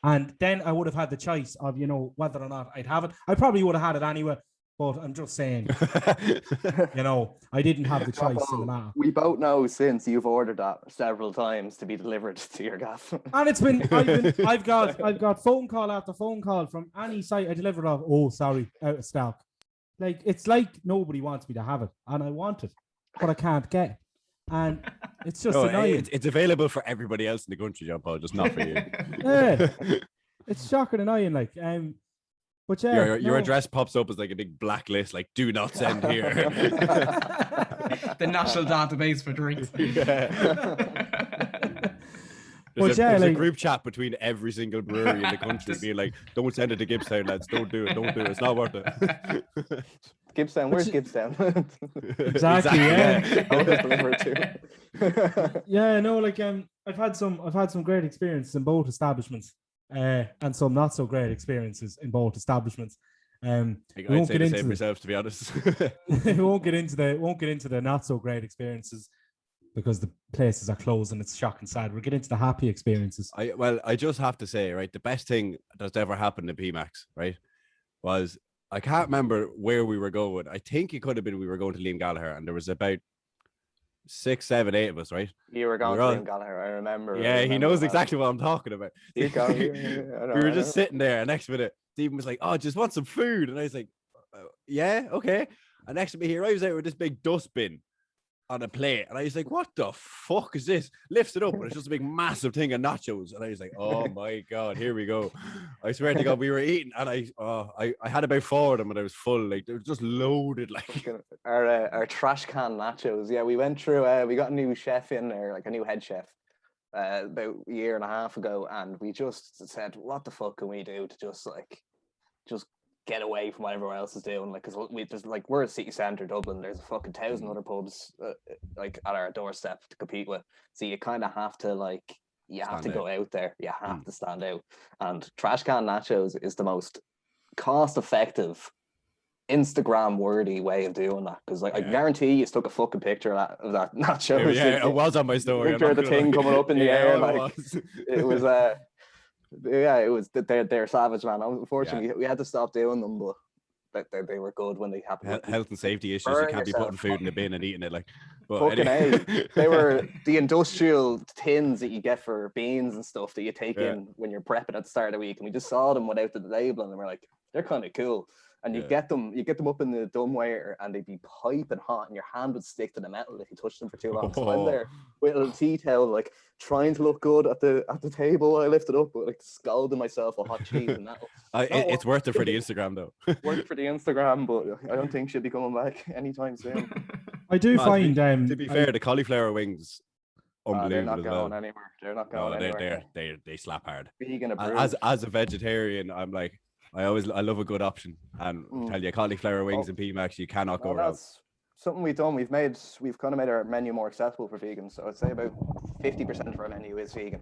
S2: And then I would have had the choice of whether or not I'd have it. I probably would have had it anyway. But I'm just saying, I didn't have the choice in the matter.
S6: We both know since you've ordered that several times to be delivered to your gaff.
S2: And I've got phone call after phone call from any site I delivered of. "Oh, sorry, out of stock." Like, it's like nobody wants me to have it, and I want it, but I can't get it. And it's just annoying.
S1: It's available for everybody else in the country, John Paul, just not for you.
S2: Yeah, it's shocking annoying. Like, but yeah,
S1: your address pops up as like a big blacklist, like "Do not send here."
S5: The national database for drinks.
S1: There's a group chat between every single brewery in the country being like, "Don't send it to Gibbstown, lads. Don't do it. It's not worth it."
S6: Gibbstown, where's Gibbstown?
S2: Exactly.
S6: Yeah.
S2: I've had some great experiences in both establishments. And some not so great experiences in both establishments.
S1: I'd say the same myself, to be honest.
S2: We won't get into the not so great experiences because the places are closed and it's shocking sad. We'll get into the happy experiences.
S1: I just have to say, right, the best thing that's ever happened to PMAX, right, was I can't remember where we were going. I think it could have been we were going to Liam Gallagher, and there was about 6, 7, 8 of us, right?
S6: You were going to Liam Gallagher, I remember.
S1: Yeah, he knows exactly what I'm talking about.
S6: You go,
S1: We were just sitting there, and next minute, Stephen was like, "Oh, just want some food," and I was like, "Yeah, okay." And next to me here, I was out with this big dustbin on a plate, and I was like, "What the fuck is this?" Lifts it up, and it's just a big massive thing of nachos, and I was like, "Oh my god, here we go!" I swear to God, we were eating, and I had about 4 of them, and I was full, like they were just loaded, like
S6: our trash can nachos. Yeah, we went through. We got a new chef in there, like a new head chef, about a year and a half ago, and we just said, "What the fuck can we do to just get away from what everyone else is doing?" Like, because we're a city centre, Dublin. There's a fucking 1,000 other pubs like at our doorstep to compete with. So you kind of have to go out there. You have to stand out. And trash can nachos is the most cost-effective, Instagram-worthy way of doing that. Because I guarantee you took a fucking picture of that nachos.
S1: Yeah, it was on my story.
S6: Picture of the thing coming up in the air.
S1: It was.
S6: It was they're savage, man. Unfortunately, we had to stop doing them, but they were good when they happened.
S1: Health and safety issues. You can't be putting food in the bin and eating it, like. But
S6: fucking anyway. They were the industrial tins that you get for beans and stuff that you take in when you're prepping at the start of the week, and we just saw them without the label, and we're like, they're kind of cool. And you get them up in the dumbwaiter, and they'd be piping hot, and your hand would stick to the metal if you touched them for too long. So I'm there with a little tea towel, like trying to look good at the table. I lifted up, but like scalding myself with hot cheese and that.
S1: It's worth it for the Instagram, though.
S6: Worth it for the Instagram, but I don't think she'll be coming back anytime soon.
S2: I do find
S1: to be fair, the cauliflower wings, unbelievable.
S6: They're not going anywhere. They're not going anywhere.
S1: They slap hard.
S6: Vegan
S1: as a vegetarian, I'm like, I love a good option, and tell you, cauliflower wings and PMAX, you cannot go wrong.
S6: That's something we've done. We've kind of made our menu more accessible for vegans. So I'd say about 50% of our menu is vegan.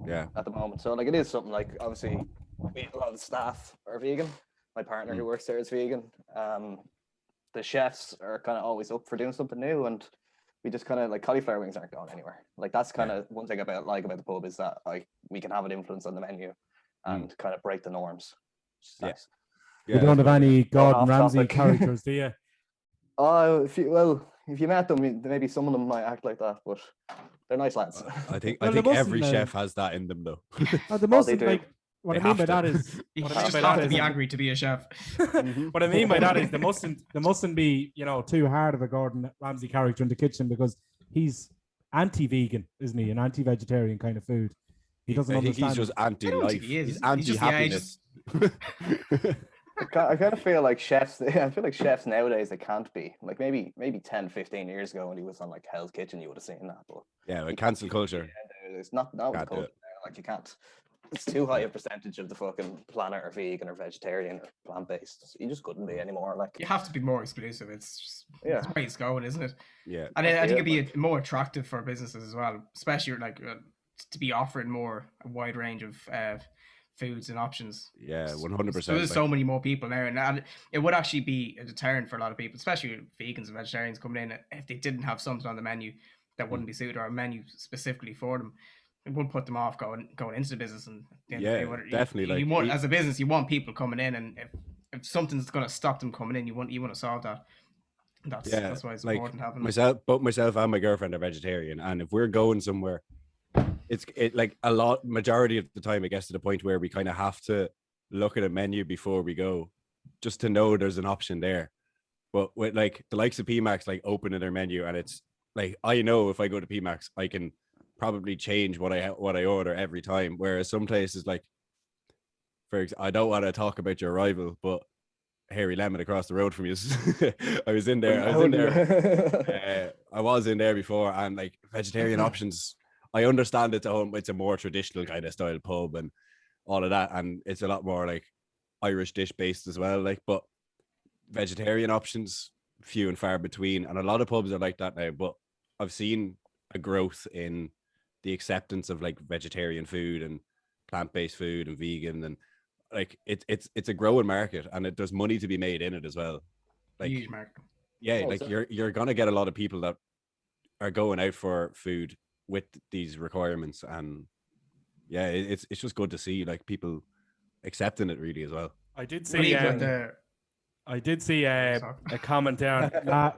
S1: Yeah.
S6: At the moment, so like it is something like, obviously a lot of the staff are vegan. My partner who works there is vegan. The chefs are kind of always up for doing something new, and we just kind of like cauliflower wings aren't going anywhere. Like that's kind of one thing about the pub is that like we can have an influence on the menu and kind of break the norms. Nice.
S2: You don't have any Gordon Ramsay characters, do you?
S6: If you met them, maybe some of them might act like that, but they're nice lads.
S1: I think every chef has that in them, though.
S2: What I mean by that is,
S5: you just have to be angry to be a chef.
S2: What I mean by that is, there mustn't be too hard of a Gordon Ramsay character in the kitchen, because he's anti-vegan, isn't he? An anti-vegetarian kind of food. He doesn't understand.
S1: He's just anti-life. He's anti-happiness.
S6: I kind of feel like chefs. I feel like chefs nowadays they can't be like maybe 10, 15 years ago when he was on like Hell's Kitchen, you would have seen that. But
S1: like cancel culture.
S6: It's not culture now. Like you can't. It's too high a percentage of the fucking planet are vegan or vegetarian or plant-based. You just couldn't be anymore. Like
S5: you have to be more exclusive. It's just it's the way it's going, isn't it?
S1: Yeah.
S5: And I think it'd be more attractive for businesses as well, especially like to be offering a wide range of foods and options.
S1: Yeah, 100%.
S5: There's so many more people there, and it would actually be a deterrent for a lot of people, especially vegans and vegetarians coming in. If they didn't have something on the menu that wouldn't be suited, or a menu specifically for them, it would put them off going into the business. And
S1: definitely.
S5: You want, as a business, you want people coming in, and if something's going to stop them coming in, you want to solve that. That's why it's important having
S1: both myself and my girlfriend are vegetarian, and if we're going somewhere, it's like majority of the time it gets to the point where we kind of have to look at a menu before we go, just to know there's an option there. But with like the likes of PMAX, like opening their menu, and it's like, I know if I go to PMAX, I can probably change what I order every time. Whereas some places, like, for example, I don't want to talk about your rival, but Hairy Lemon across the road from you. I was in there before, and like vegetarian options, I understand it's a more traditional kind of style pub and all of that, and it's a lot more like Irish dish based as well, like, but vegetarian options few and far between, and a lot of pubs are like that now. But I've seen a growth in the acceptance of like vegetarian food and plant-based food and vegan, and like it's a growing market, and there's money to be made in it as well. Like,
S5: huge market.
S1: Yeah, like you're gonna get a lot of people that are going out for food with these requirements, and yeah, it's just good to see like people accepting it really as well.
S2: I did
S5: What do
S2: see
S5: you put there?
S2: I did see a comment there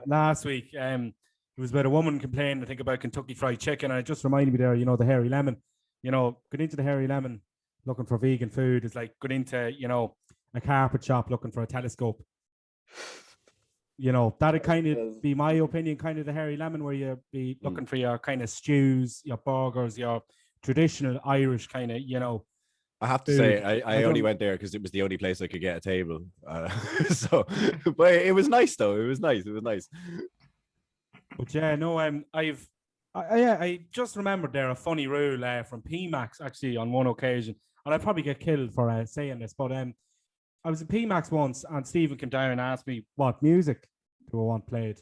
S2: last week. It was about a woman complaining, I think, about Kentucky Fried Chicken, and it just reminded me there, you know, the hairy lemon. You know, going into the hairy lemon looking for vegan food is like going into, you know, a carpet shop looking for a telescope. You know, that'd kind of be my opinion, kind of the hairy lemon, where you be looking for your kind of stews, your burgers, your traditional Irish kind of, you know.
S1: I have to say, I only went there because it was the only place I could get a table. So, but it was nice though. It was nice.
S2: But yeah, no, I just remembered there a funny rule from PMAX actually on one occasion, and I'd probably get killed for saying this, but I was at PMAX once, and Stephen came down and asked me what music do I want played,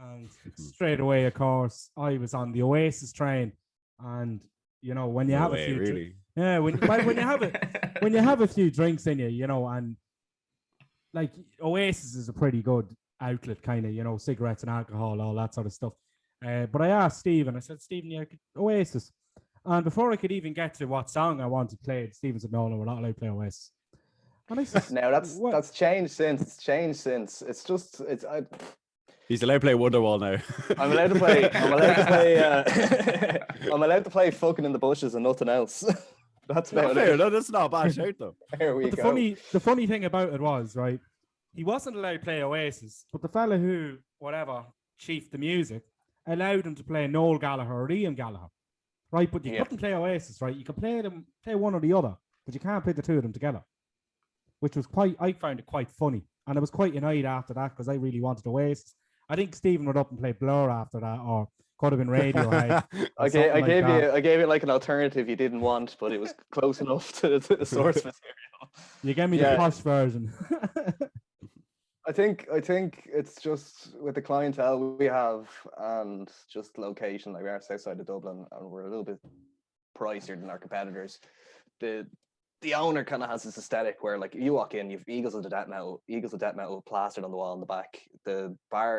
S2: and straight away, of course, I was on the Oasis train, and you know when you have a few, when you have a few drinks in you, you know, and like Oasis is a pretty good outlet, kind of, you know, cigarettes and alcohol, all that sort of stuff. But I asked Stephen, I said, Stephen, yeah, Oasis. And before I could even get to what song I wanted played, Stephen said, no, we're not allowed to play Oasis. And I said,
S6: no, that's changed since. It's changed since. It's just
S1: He's allowed to play Wonderwall now.
S6: I'm allowed to play. I'm allowed to play fucking in the bushes and nothing else. That's about it.
S1: No, that's not a bad shout though.
S2: The funny thing about it was, right, he wasn't allowed to play Oasis, but the fella who, whatever, chiefed the music, allowed him to play Noel Gallagher or Ian Gallagher, right? But you couldn't play Oasis, right? You could play one or the other, but you can't play the two of them together, which was I found it quite funny. And I was quite annoyed after that because I really wanted Oasis. I think Stephen would up and play Blur after that, or could have been Radiohead.
S6: I gave it like an alternative you didn't want, but it was close enough to the source material.
S2: You gave me the posh version.
S6: I think it's just with the clientele we have and just location, like we are south side of Dublin and we're a little bit pricier than our competitors. The owner kind of has this aesthetic where, like, you walk in, you've Eagles of Death Metal plastered on the wall in the back.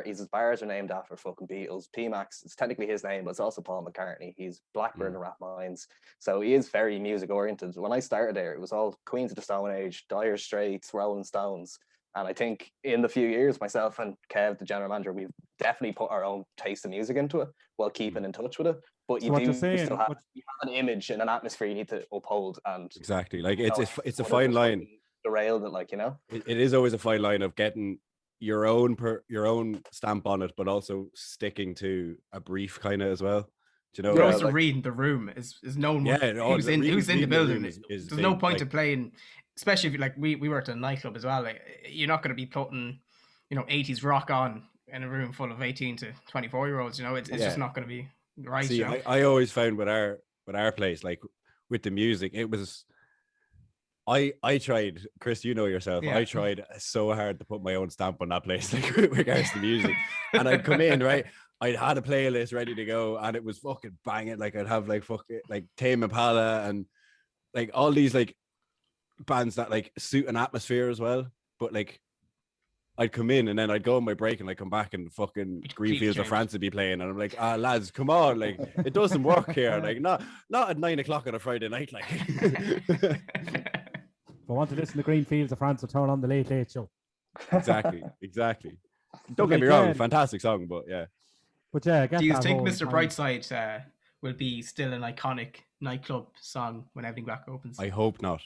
S6: His bars are named after fucking Beatles. PMAX, it's technically his name, but it's also Paul McCartney. He's Blackburn and Rat Mines, so he is very music oriented. When I started there, it was all Queens of the Stone Age, Dire Straits, Rolling Stones. And I think in the few years, myself and Kev, the general manager, we've definitely put our own taste of music into it while keeping in touch with it. But you still have an image and an atmosphere you need to uphold. And
S1: exactly, like it's a fine line.
S6: Derailed it, like, you know.
S1: It is always a fine line of getting your own stamp on it, but also sticking to a brief kind of as well. Do you know?
S5: You're also reading the room is known. Who's in the building. There's no point of playing. Especially if we worked in a nightclub as well. Like, you're not going to be putting, 80s rock on in a room full of 18 to 24-year-olds. You know, it's just not going to be right.
S1: See, I always found with our place, like with the music, it was. I tried, Chris, you know yourself. Yeah. I tried so hard to put my own stamp on that place, like with regards to music. And I'd come in, right? I'd had a playlist ready to go, and it was fucking banging. Like I'd have like Tame Impala and like all these like bands that like suit an atmosphere as well, but like I'd come in and then I'd go on my break and like come back and fucking Greenfields of France would be playing, and I'm like, lads, come on, like it doesn't work here, like not at 9 o'clock on a Friday night, like.
S2: If I want to listen to Greenfields of France, I'll turn on the Late Show.
S1: Exactly. Don't get me wrong, fantastic song, but yeah.
S2: But yeah,
S5: do you think Mr. Brightside will be still an iconic nightclub song when everything back opens?
S1: I hope not.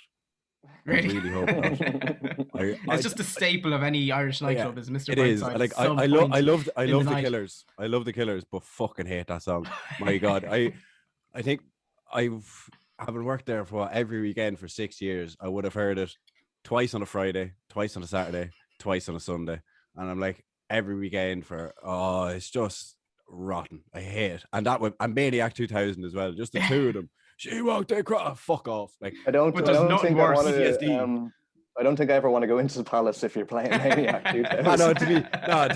S5: Really?
S1: I really hope not.
S5: It's just a staple of any Irish nightclub, is Mr.
S1: It
S5: Brightside.
S1: Is. Like I love the Killers. I love the Killers, but fucking hate that song. My God, I think having worked there for every weekend for 6 years, I would have heard it twice on a Friday, twice on a Saturday, twice on a Sunday, and I'm like every weekend it's just rotten. I hate it. And and Maniac 2000 as well. Just the two of them. She walked across. Fuck off! Like
S6: I don't think I ever want to go into the Palace if you're playing Maniac 2000.
S1: To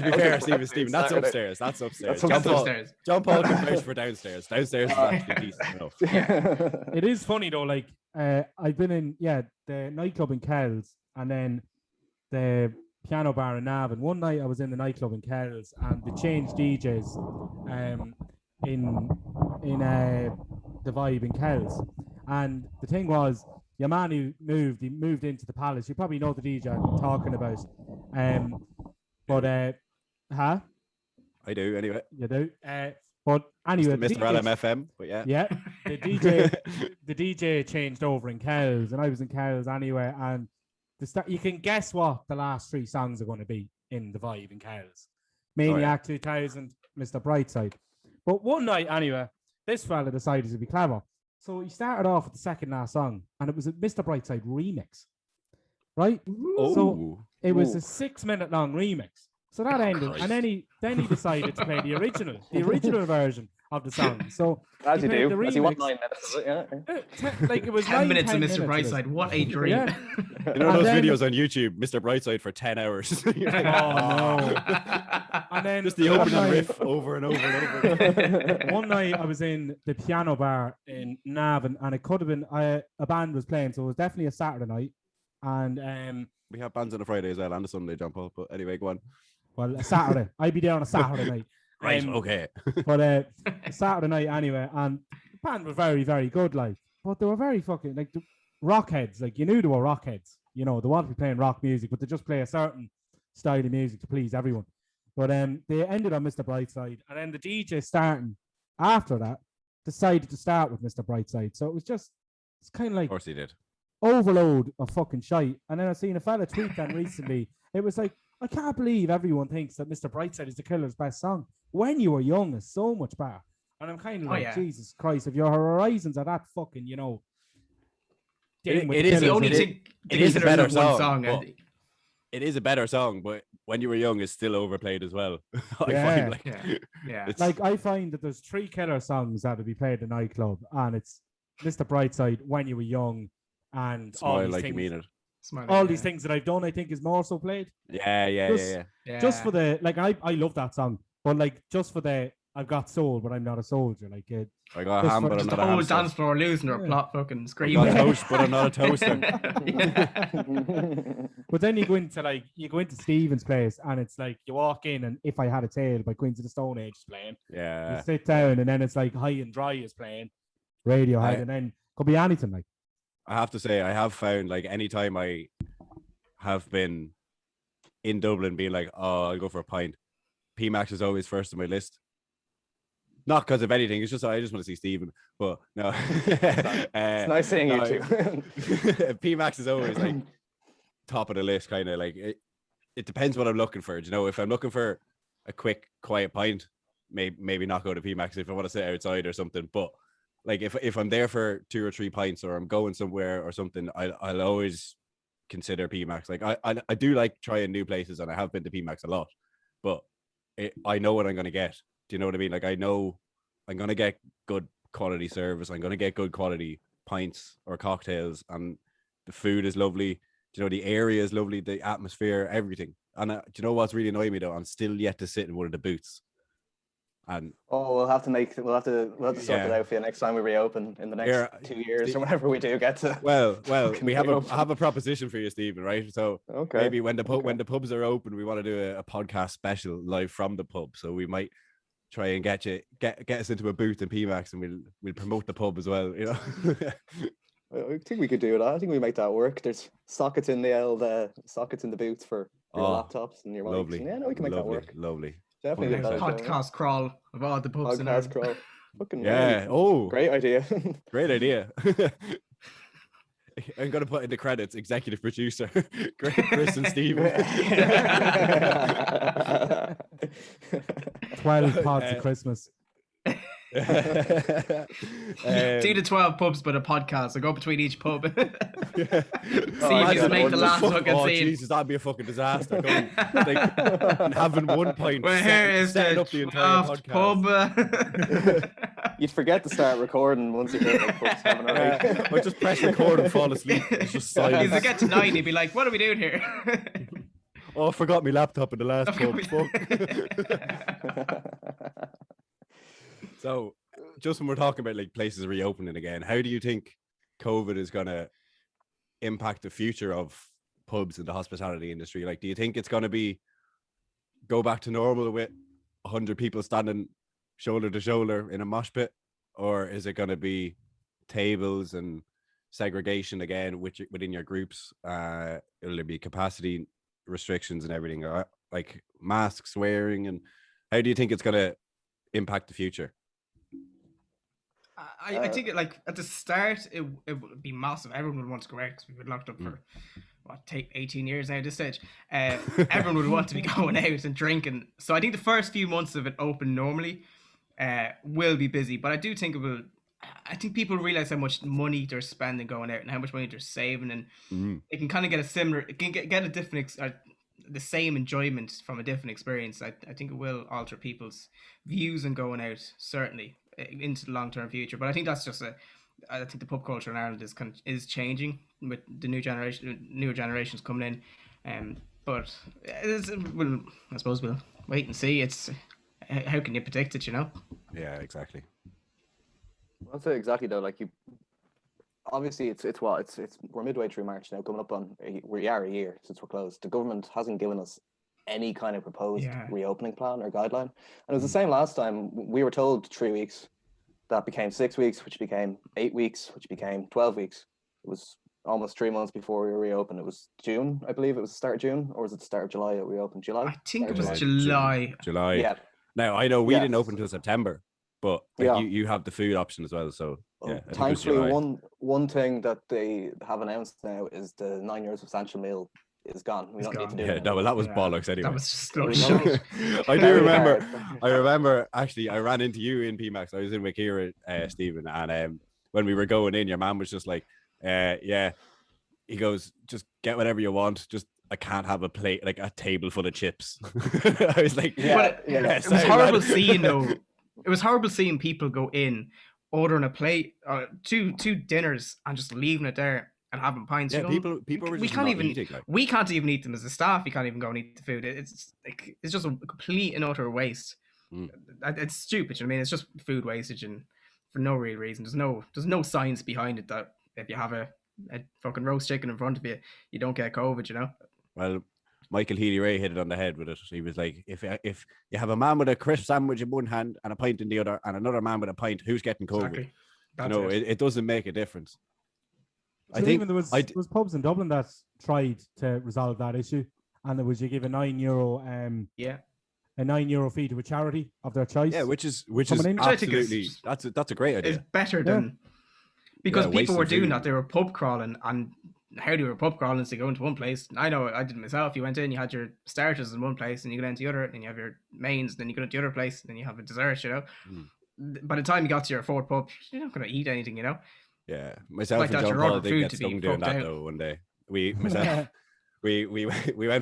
S1: be fair, Stephen, that's upstairs. That's upstairs. John Paul can vouch for downstairs. Downstairs is actually decent enough.
S2: It is funny though. Like I've been in the nightclub in Kells and then the piano bar in Navan. One night I was in the nightclub in Kells and they changed DJs. in the Vibe in Kells, and the thing was, your man who he moved into the Palace. You probably know the DJ I'm talking about. Huh?
S1: I do anyway.
S2: You do. But anyway,
S1: Mr. LMFM. But yeah.
S2: Yeah. The DJ changed over in Kells, and I was in Kells anyway. And you can guess what the last 3 songs are going to be in the Vibe in Kells. Maniac 2000, Mr. Brightside. But one night anyway, this fella decided to be clever. So he started off with the second last song, and it was a Mr. Brightside remix, right?
S1: Oh.
S2: So it was a 6-minute long remix. So that ended, and then he decided to play the original version of the song. So
S6: as you do,
S2: the
S6: as you want
S2: remix,
S6: 9 minutes of it, yeah.
S2: like it was
S5: 10 minutes of
S2: 10
S5: Mr.
S2: minutes
S5: Brightside. What a dream.
S2: Yeah.
S1: You know
S2: And
S1: those
S2: then-
S1: videos on YouTube, Mr. Brightside for 10 hours. You're like,
S2: Oh no! And then
S1: just the
S2: one
S1: opening
S2: night-
S1: riff over and over and over again.
S2: One night I was in the piano bar in Navan, and it could have been a band was playing, so it was definitely a Saturday night. And
S1: We have bands on a Friday as well and a Sunday, John Paul. But anyway, go on.
S2: well, a Saturday. I'd be there on a Saturday night.
S1: Right, okay.
S2: But a Saturday night anyway, and the band were very, very good, like, but they were very fucking like the rock heads. Like, you knew they were rock heads. You know, they want to be playing rock music, but they just play a certain style of music to please everyone. But they ended on Mr. Brightside, and then the DJ starting after that decided to start with Mr. Brightside. So it's kind of like
S1: Of course he did.
S2: overload of fucking shite. And then I seen a fella tweet then recently. It was like, I can't believe everyone thinks that Mr. Brightside is the Killer's best song. When You Were Young is so much better. And I'm kind of like,
S5: yeah.
S2: Jesus Christ, if your horizons are that fucking, you know, dim with
S1: it is
S5: The
S2: Killers,
S5: only
S1: it-
S5: thing
S1: it is a
S5: consider
S1: better
S5: that one
S1: song,
S5: song.
S1: but it is a better song, but When You Were Young is still overplayed as well. I
S2: Yeah.
S1: find like
S5: Yeah.
S1: it's
S2: like, I find that there's 3 Killer songs that would be played in a nightclub, and it's Mr. Brightside, When You Were Young, and all
S1: Smile
S2: these
S1: Like You
S2: things.
S1: Mean It.
S5: Smiling,
S2: All
S5: yeah.
S2: these things that I've done, I think, is more so played.
S1: Yeah.
S5: Yeah.
S2: Just for the, like, I love that song, but like, just for the, I've got soul, but I'm not a soldier. Like,
S1: I got a
S2: Just
S1: ham,
S2: for-
S1: but I'm
S5: Just the
S1: not a
S5: whole
S1: hamster.
S5: dance floor losing her
S2: Yeah.
S5: plot, fucking
S1: I got
S5: screaming.
S1: toast, but I'm not a toaster.
S2: but then you go into Stephen's place, and it's like you walk in, and If I Had a Tail by Queens of the Stone Age is playing.
S1: Yeah.
S2: You sit down, and then it's like High and Dry is playing, Radiohead, and then could be anything. Like,
S1: I have to say, I have found like anytime I have been in Dublin being like, oh, I'll go for a pint, PMAX is always first on my list. Not because of anything, it's just I just want to see Stephen. But no.
S6: It's nice seeing you too.
S1: PMAX is always like top of the list, kind of like it depends what I'm looking for. You know, if I'm looking for a quick, quiet pint, maybe not go to PMAX if I want to sit outside or something. But like if I'm there for 2 or 3 pints or I'm going somewhere or something, I'll always consider PMAX. Like I do like trying new places, and I have been to PMAX a lot, but I know what I'm gonna get. Do you know what I mean? Like I know I'm gonna get good quality service. I'm gonna get good quality pints or cocktails, and the food is lovely. Do you know, the area is lovely, the atmosphere, everything. And do you know what's really annoying me though? I'm still yet to sit in one of the booths. And
S6: Oh, we'll have to sort it out for you next time we reopen in the next
S1: Yeah,
S6: 2 years or whenever we do get to.
S1: well,
S6: Fucking
S1: I have
S6: reopen.
S1: a proposition for you, Stephen. Right? So
S6: Okay.
S1: maybe when the pubs are open, we want to do a podcast special live from the pub. So we might try and get us into a booth in PMAX, and we'll promote the pub as well. You know.
S6: I think we could do that. I think we make that work. There's sockets in the booths for your
S1: Oh,
S6: laptops and your mics.
S1: lovely.
S6: And yeah, no, we can make that
S1: lovely,
S6: work.
S1: lovely.
S6: Definitely get that out there.
S5: Podcast crawl of all the pubs in
S6: Podcast
S5: Ireland.
S6: crawl. Fucking
S1: Yeah.
S6: really
S1: Oh,
S6: great idea.
S1: great idea. I'm gonna put in the credits executive producer, Kris and Stephen.
S2: 12 pods of Christmas.
S5: Do the 12 pubs, but a podcast. So go between each pub. See if you can make the last fucking
S1: oh,
S5: scene.
S1: Jesus, that'd be a fucking disaster. Going, like, and having one pint.
S5: Well, here is
S1: setting
S5: the
S1: up the entire
S5: 12th
S1: podcast.
S5: pub.
S6: You'd forget to start recording once you hear like pubs having a
S1: Yeah, or just press record and fall asleep. It's just
S5: If
S1: silence.
S5: they get to 9, he'd be like, what are we doing here?
S1: Oh, I forgot my laptop in the last pub. Fuck. So, just when we're talking about like places reopening again, how do you think COVID is gonna impact the future of pubs in the hospitality industry? Like, do you think it's gonna go back to normal with 100 people standing shoulder to shoulder in a mosh pit, or is it going to be tables and segregation again within your groups? Will there be capacity restrictions and everything, like masks wearing, and how do you think it's going to impact the future?
S5: I think like at the start it would be massive. Everyone would want to go out because we've been locked up for take 18 years now at this stage. Everyone would want to be going out and drinking. So I think the first few months of it open normally will be busy, but I do think it will. I think people realize how much money they're spending going out and how much money they're saving, and it can kind of get a similar, it can get a different, the same enjoyment from a different experience. I think it will alter people's views on going out, certainly into the long-term future. But I think that's just I think the pub culture in Ireland is changing with the newer generations coming in. But I suppose we'll wait and see. It's how can you predict it, you know?
S1: Yeah, exactly.
S6: I'll say exactly though. Like obviously it's we're midway through March now, coming up on we are a year since we're closed. The government hasn't given us any kind of proposed reopening plan or guideline, and it was the same last time. We were told 3 weeks, that became 6 weeks, which became 8 weeks, which became 12 weeks. It was almost 3 months before we reopened. It was June, I believe. It was the start of June, or was it the start of July that we opened? July.
S5: I think it was July.
S1: July.
S6: Yeah.
S1: Now I know we didn't open until September, but like you have the food option as well. So yeah,
S6: thankfully, one thing that they have announced now is the €9 substantial meal is gone. We don't need to do it.
S1: No, well, that was bollocks anyway.
S5: That was just
S1: I do remember. I remember actually. I ran into you in PMAX. I was in Wakira, Stephen, and when we were going in, your man was just like, "Yeah." He goes, "Just get whatever you want. Just I can't have a plate, like a table full of chips." I was like,
S5: it was horrible seeing though. It was horrible seeing people go in, ordering a plate, two dinners, and just leaving it there and having pints.
S1: Yeah,
S5: you know?
S1: people were just
S5: we can't even
S1: eating, like.
S5: We can't even eat them as a staff. We can't even go and eat the food. It's just a complete and utter waste. It's stupid. I mean, it's just food wastage and for no real reason. There's no science behind it that if you have a fucking roast chicken in front of you, you don't get COVID. You know.
S1: Well, Michael Healy-Rae hit it on the head with it. He was like, if you have a man with a crisp sandwich in one hand and a pint in the other, and another man with a pint, who's getting COVID? Exactly. It doesn't make a difference.
S2: So I think even there was pubs in Dublin that tried to resolve that issue, and it was you give a €9 a €9 fee to a charity of their choice.
S1: Yeah, which is absolutely that's a great idea.
S5: It's better than because people were doing that. They were pub crawling, and how do you pub crawling is to go into one place. I know I did it myself. You went in, you had your starters in one place, and you go into the other, and you have your mains, then you go into the other place, and then you have a dessert. You know, by the time you got to your fourth pub, you're not going to eat anything. You know.
S1: Yeah, myself and John Paul did get stung doing that though. One day, we went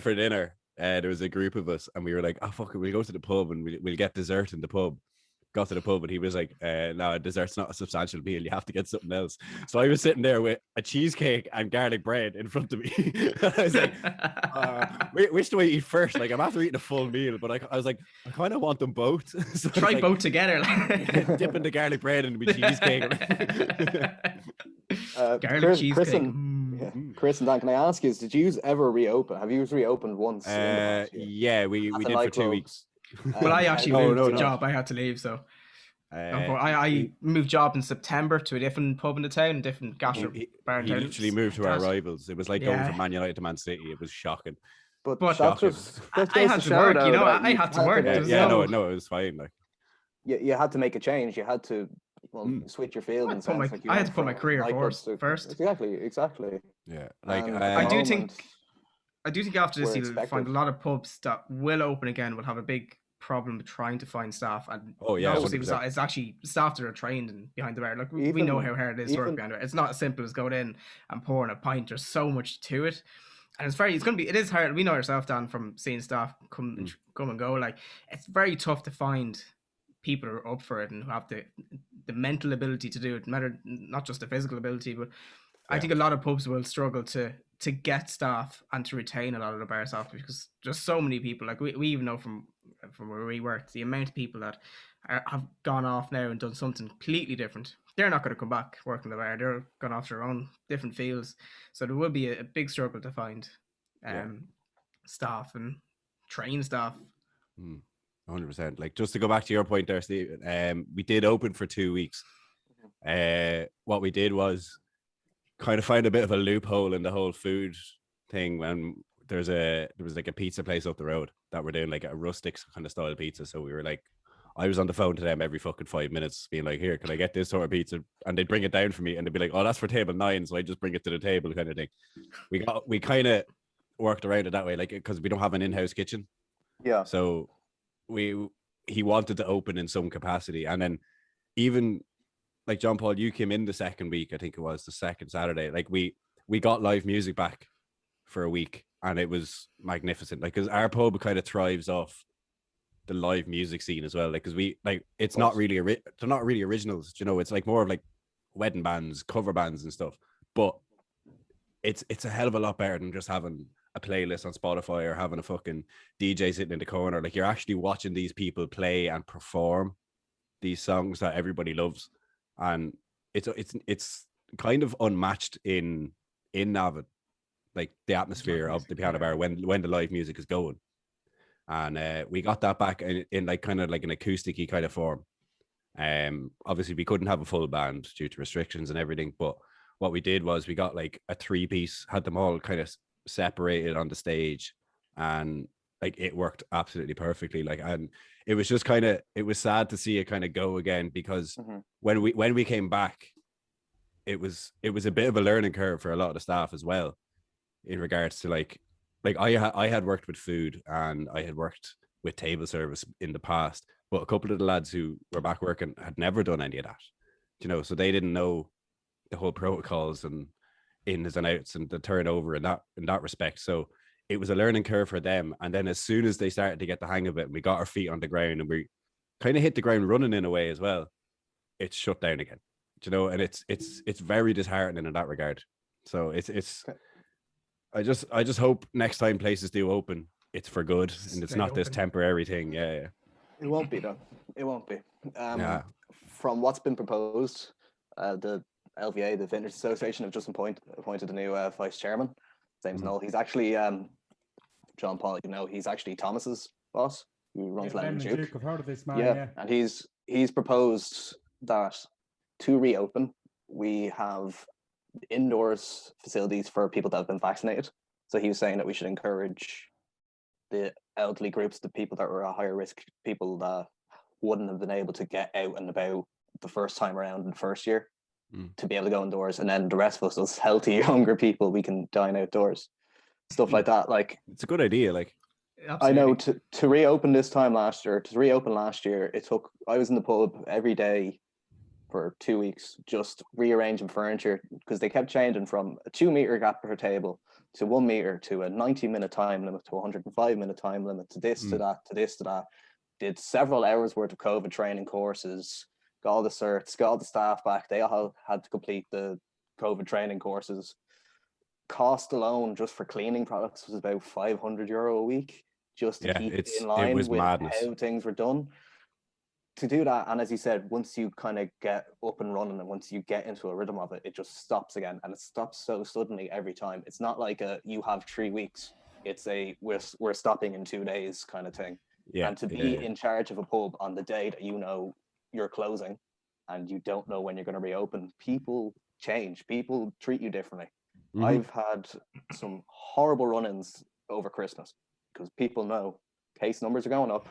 S1: for dinner. There was a group of us, and we were like, "Oh fuck it, we'll go to the pub and we'll get dessert in the pub." Got to the pub, and he was like, "No, dessert's not a substantial meal. You have to get something else." So I was sitting there with a cheesecake and garlic bread in front of me. I was like, "Which do I eat first?" Like I'm after eating a full meal, but I was like, I kind of want them both. So
S5: try both together,
S1: dipping the garlic bread into my cheesecake.
S5: Garlic cheesecake.
S6: Chris and Dan, can I ask you, did you ever reopen? Have you reopened once?
S1: Yeah, we did for 2 weeks.
S5: Well, I actually moved the job. I had to leave, so I moved job in September to a different pub in the town, a different gastro bar in town.
S1: He literally moved to our rivals. It was like going from Man United to Man City. It was shocking.
S6: But
S1: shocking.
S5: I had to work, you know. I had to work.
S1: No, it was fine. Like,
S6: you had to make a change. You had to switch your field.
S5: I had to put my career first.
S6: Exactly.
S1: Yeah, like
S5: I do think after this you'll find a lot of pubs that will open again will have a big problem with trying to find staff, and it's actually staff that are trained and behind the bar. Like we know how hard it is to work behind the bar. It's not as simple as going in and pouring a pint. There's so much to it, and it is hard. We know ourselves, Dan, from seeing staff come and go. Like it's very tough to find people who are up for it and who have the mental ability to do it, not just the physical ability, but I think a lot of pubs will struggle to get staff and to retain a lot of the bar staff because there's so many people. Like we even know from where we work, the amount of people that have gone off now and done something completely different. They're not going to come back working the bar. They're gone off their own different fields. So there will be a big struggle to find staff and train staff.
S1: 100%. Like, just to go back to your point there, Steve, we did open for 2 weeks. What we did was kind of find a bit of a loophole in the whole food thing when there was like a pizza place up the road that were doing like a rustic kind of style pizza. So we were like, I was on the phone to them every fucking 5 minutes being like, here, can I get this sort of pizza? And they'd bring it down for me and they'd be like, oh, that's for table 9. So I just bring it to the table kind of thing. We kind of worked around it that way, like, because we don't have an in-house kitchen.
S6: Yeah.
S1: So he wanted to open in some capacity. And then even like John Paul, you came in the second week, I think it was the second Saturday. Like we got live music back for a week and it was magnificent. Like, because our pub kind of thrives off the live music scene as well. Like, because it's not really they're not really originals, you know. It's like more of like wedding bands, cover bands and stuff. But it's a hell of a lot better than just having a playlist on Spotify or having a fucking DJ sitting in the corner. Like, you're actually watching these people play and perform these songs that everybody loves, and it's kind of unmatched in Navan, like the atmosphere of the piano bar when the live music is going. And we got that back in like kind of like an acousticy kind of form. Obviously we couldn't have a full band due to restrictions and everything, but what we did was we got like a 3-piece, had them all kind of separated on the stage, and like it worked absolutely perfectly. Like, and it was just kind of, it was sad to see it kind of go again, because when we came back, it was a bit of a learning curve for a lot of the staff as well, in regards to like I had worked with food and I had worked with table service in the past, but a couple of the lads who were back working had never done any of that, you know, so they didn't know the whole protocols and ins and outs and the turnover in that respect. So it was a learning curve for them. And then as soon as they started to get the hang of it and we got our feet on the ground and we kind of hit the ground running in a way as well, it's shut down again, you know, and it's very disheartening in that regard. So it's I just hope next time places do open, it's for good and it's not this temporary thing. Yeah.
S6: It won't be though. It won't be. From what's been proposed, the LVA, the Vintners Association, have just appointed a new vice chairman. His name's Noel. He's actually John Paul. You know, he's actually Thomas's boss, who runs Lemon Duke.
S2: I've heard of this man.
S6: Yeah, and he's proposed that to reopen, we have indoors facilities for people that have been vaccinated. So he was saying that we should encourage the elderly groups, the people that were at higher risk, people that wouldn't have been able to get out and about the first time around in the first year, to be able to go indoors, and then the rest of us, those healthy younger people, we can dine outdoors, stuff like that. Like, it's
S1: a good idea. Like,
S6: absolutely. I know to reopen last year, it took, I was in the pub every day for 2 weeks, just rearranging furniture, because they kept changing from a 2 meter gap per table to 1 meter to a 90-minute time limit to a 105-minute time limit to this to that to this to that. Did several hours worth of COVID training courses, got all the certs, got all the staff back. They all had to complete the COVID training courses. Cost alone just for cleaning products was about €500 a week, just to keep it in line with madness. How things were done. To do that, and as you said, once you kind of get up and running and once you get into a rhythm of it, it just stops again, and it stops so suddenly every time. It's not like you have 3 weeks. It's a we're stopping in 2 days kind of thing. Yeah, and to be in charge of a pub on the day that you know you're closing and you don't know when you're going to reopen, people change. People treat you differently. I've had some horrible run-ins over Christmas because people know case numbers are going up.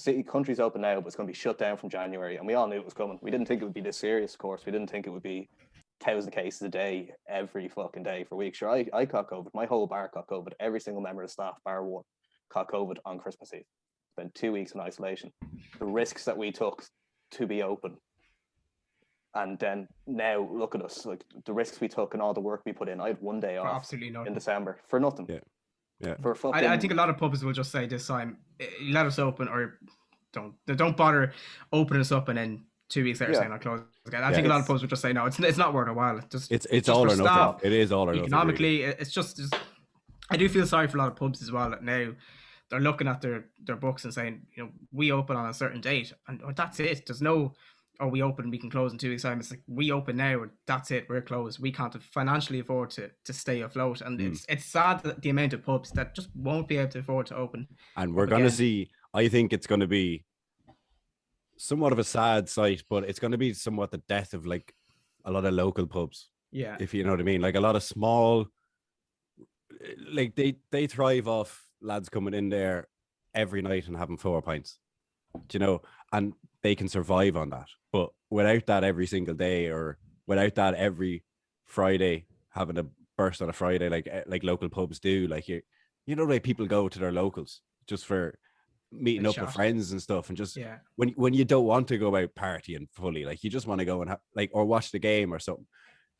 S6: The country's open now, but it's going to be shut down from January, and we all knew it was coming. We didn't think it would be this serious, of course. We didn't think it would be 1,000 cases a day, every fucking day for weeks. Sure, I caught COVID. My whole bar caught COVID. Every single member of the staff, bar one, caught COVID on Christmas Eve. Spent 2 weeks in isolation. The risks that we took to be open, and then now look at us, like the risks we took and all the work we put in. I had 1 day off absolutely in December for nothing.
S1: Yeah.
S6: For fucking...
S5: I think a lot of pubs will just say this time, let us open, or don't bother opening us up and then 2 weeks later saying I'll close again. I think a lot of pubs will just say no, it's not worth a while.
S1: It's all or nothing. It is all or nothing.
S5: Economically, really. It's just I do feel sorry for a lot of pubs as well that now they're looking at their books and saying, you know, we open on a certain date and that's it. There's no, we open, we can close in 2 weeks' time. It's like, we open now, that's it, we're closed. We can't financially afford to stay afloat. And it's sad that the amount of pubs that just won't be able to afford to open.
S1: And we're going to see, I think it's going to be somewhat of a sad sight, but it's going to be somewhat the death of like a lot of local pubs.
S5: Yeah.
S1: If you know what I mean, like a lot of small, like they thrive off lads coming in there every night and having 4 pints, you know, and they can survive on that. But without that every single day, or without that every Friday, having a burst on a Friday like local pubs do, like you know, like people go to their locals just for meeting up with friends and stuff, and just when you don't want to go out partying fully, like you just want to go and or watch the game or something.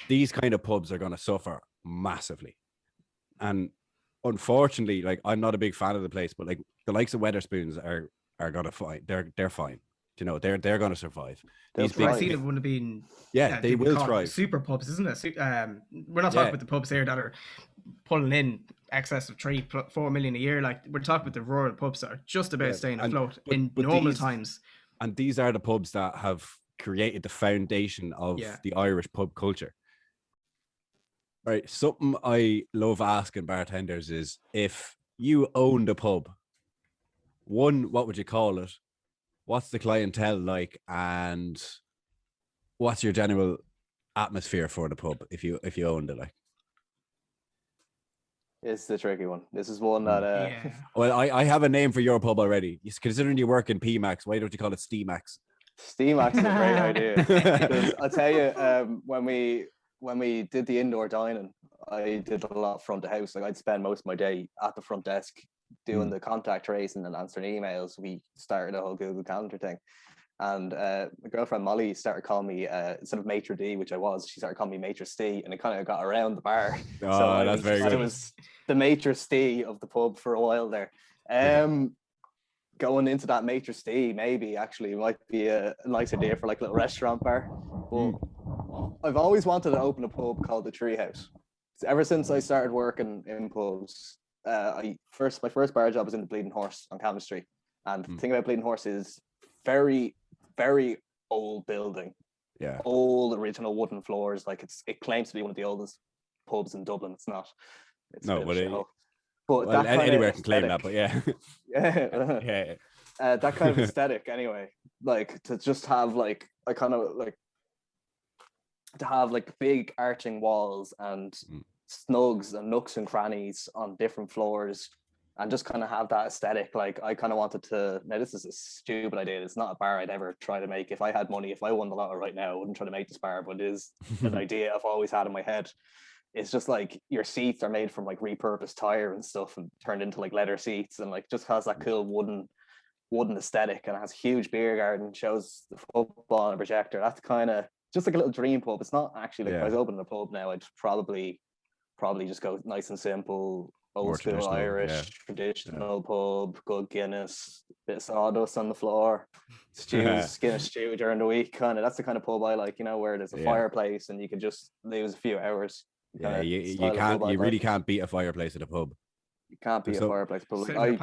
S1: These kind of pubs are going to suffer massively. And unfortunately, like I'm not a big fan of the place, but like the likes of Weatherspoons are gonna fight. They're fine. You know, they're going to survive.
S5: These big, I see it would have been.
S1: They will thrive.
S5: Super pubs, isn't it? We're not talking about the pubs here that are pulling in excess of 3-4 million a year. Like we're talking about the rural pubs that are just about staying afloat in normal times.
S1: And these are the pubs that have created the foundation of the Irish pub culture. Right, something I love asking bartenders is, if you owned a pub, one, what would you call it? What's the clientele like, and what's your general atmosphere for the pub if you owned it? Like,
S6: it's the tricky one. This is one that
S1: well, I have a name for your pub already. Considering you work in PMAX, why don't you call it SteamAX?
S6: SteamAX is a great idea. Because I'll tell you, when we did the indoor dining, I did a lot front of house. Like I'd spend most of my day at the front desk doing the contact tracing and answering emails. We started a whole Google Calendar thing. And my girlfriend Molly started calling me, instead of Maitre D, which I was, she started calling me Maitre D, and it kind of got around the bar.
S1: Oh,
S6: so
S1: that's very good.
S6: I was the Maitre D of the pub for a while there. Going into that Maitre D maybe actually might be a nice idea for like a little restaurant bar. But I've always wanted to open a pub called the Treehouse. Ever since I started working in pubs, my first bar job was in the Bleeding Horse on Cavan Street. And the thing about Bleeding Horse is very, very old building.
S1: Yeah.
S6: Old original wooden floors. Like it claims to be one of the oldest pubs in Dublin. It's not. It's
S1: but well, anywhere can claim that, but yeah.
S6: That kind of aesthetic anyway. Like to just have like to have like big arching walls and snugs and nooks and crannies on different floors, and just kind of have that aesthetic. Like I kind of wanted to, now this is a stupid idea, it's not a bar I'd ever try to make. If I had money, if I won the lotto right now, I wouldn't try to make this bar, but it is an idea I've always had in my head. It's just like your seats are made from like repurposed tire and stuff and turned into like leather seats, and like just has that cool wooden aesthetic, and it has a huge beer garden, shows the football on a projector. That's kind of just like a little dream pub. It's not actually like if I was opening a pub now, I'd probably just go nice and simple, old school Irish, traditional pub, good Guinness, bit of sawdust on the floor, skin of stew during the week. Kind of, that's the kind of pub I like, you know, where there's a fireplace and you can just lose a few hours.
S1: Yeah, you really can't beat a fireplace at a pub.
S6: You can't beat a fireplace. But
S1: like,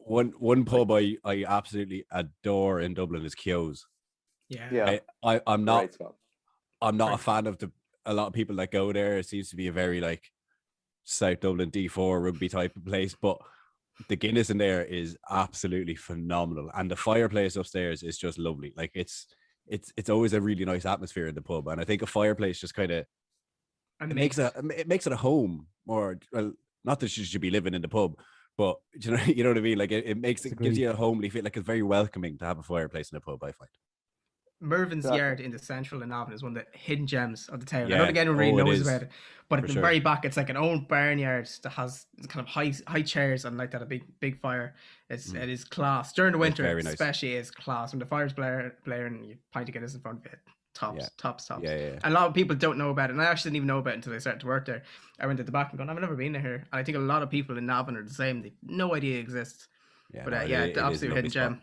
S1: one pub I absolutely adore in Dublin is Keogh's. I'm not a fan of a lot of people that go there. It seems to be a very like South Dublin D4 rugby type of place, but the Guinness in there is absolutely phenomenal, and the fireplace upstairs is just lovely. Like it's always a really nice atmosphere in the pub, and I think a fireplace just kind of makes it a home. Or well, not that you should be living in the pub, but you know what I mean. Like it gives you a homely feel. Like it's very welcoming to have a fireplace in a pub, I find.
S5: Mervyn's Yard in the central in Navan is one of the hidden gems of the town. I don't think anyone really knows about it, but at the very back, it's like an old barnyard that has kind of high chairs and like that, a big fire. It is class during the winter, especially is class when the fire's blaring. You pint to get this in front of it. Tops.
S1: Yeah.
S5: A lot of people don't know about it, and I actually didn't even know about it until I started to work there. I went at the back and going, I've never been here, and I think a lot of people in Navan are the same. They no idea it exists. The absolute hidden gem.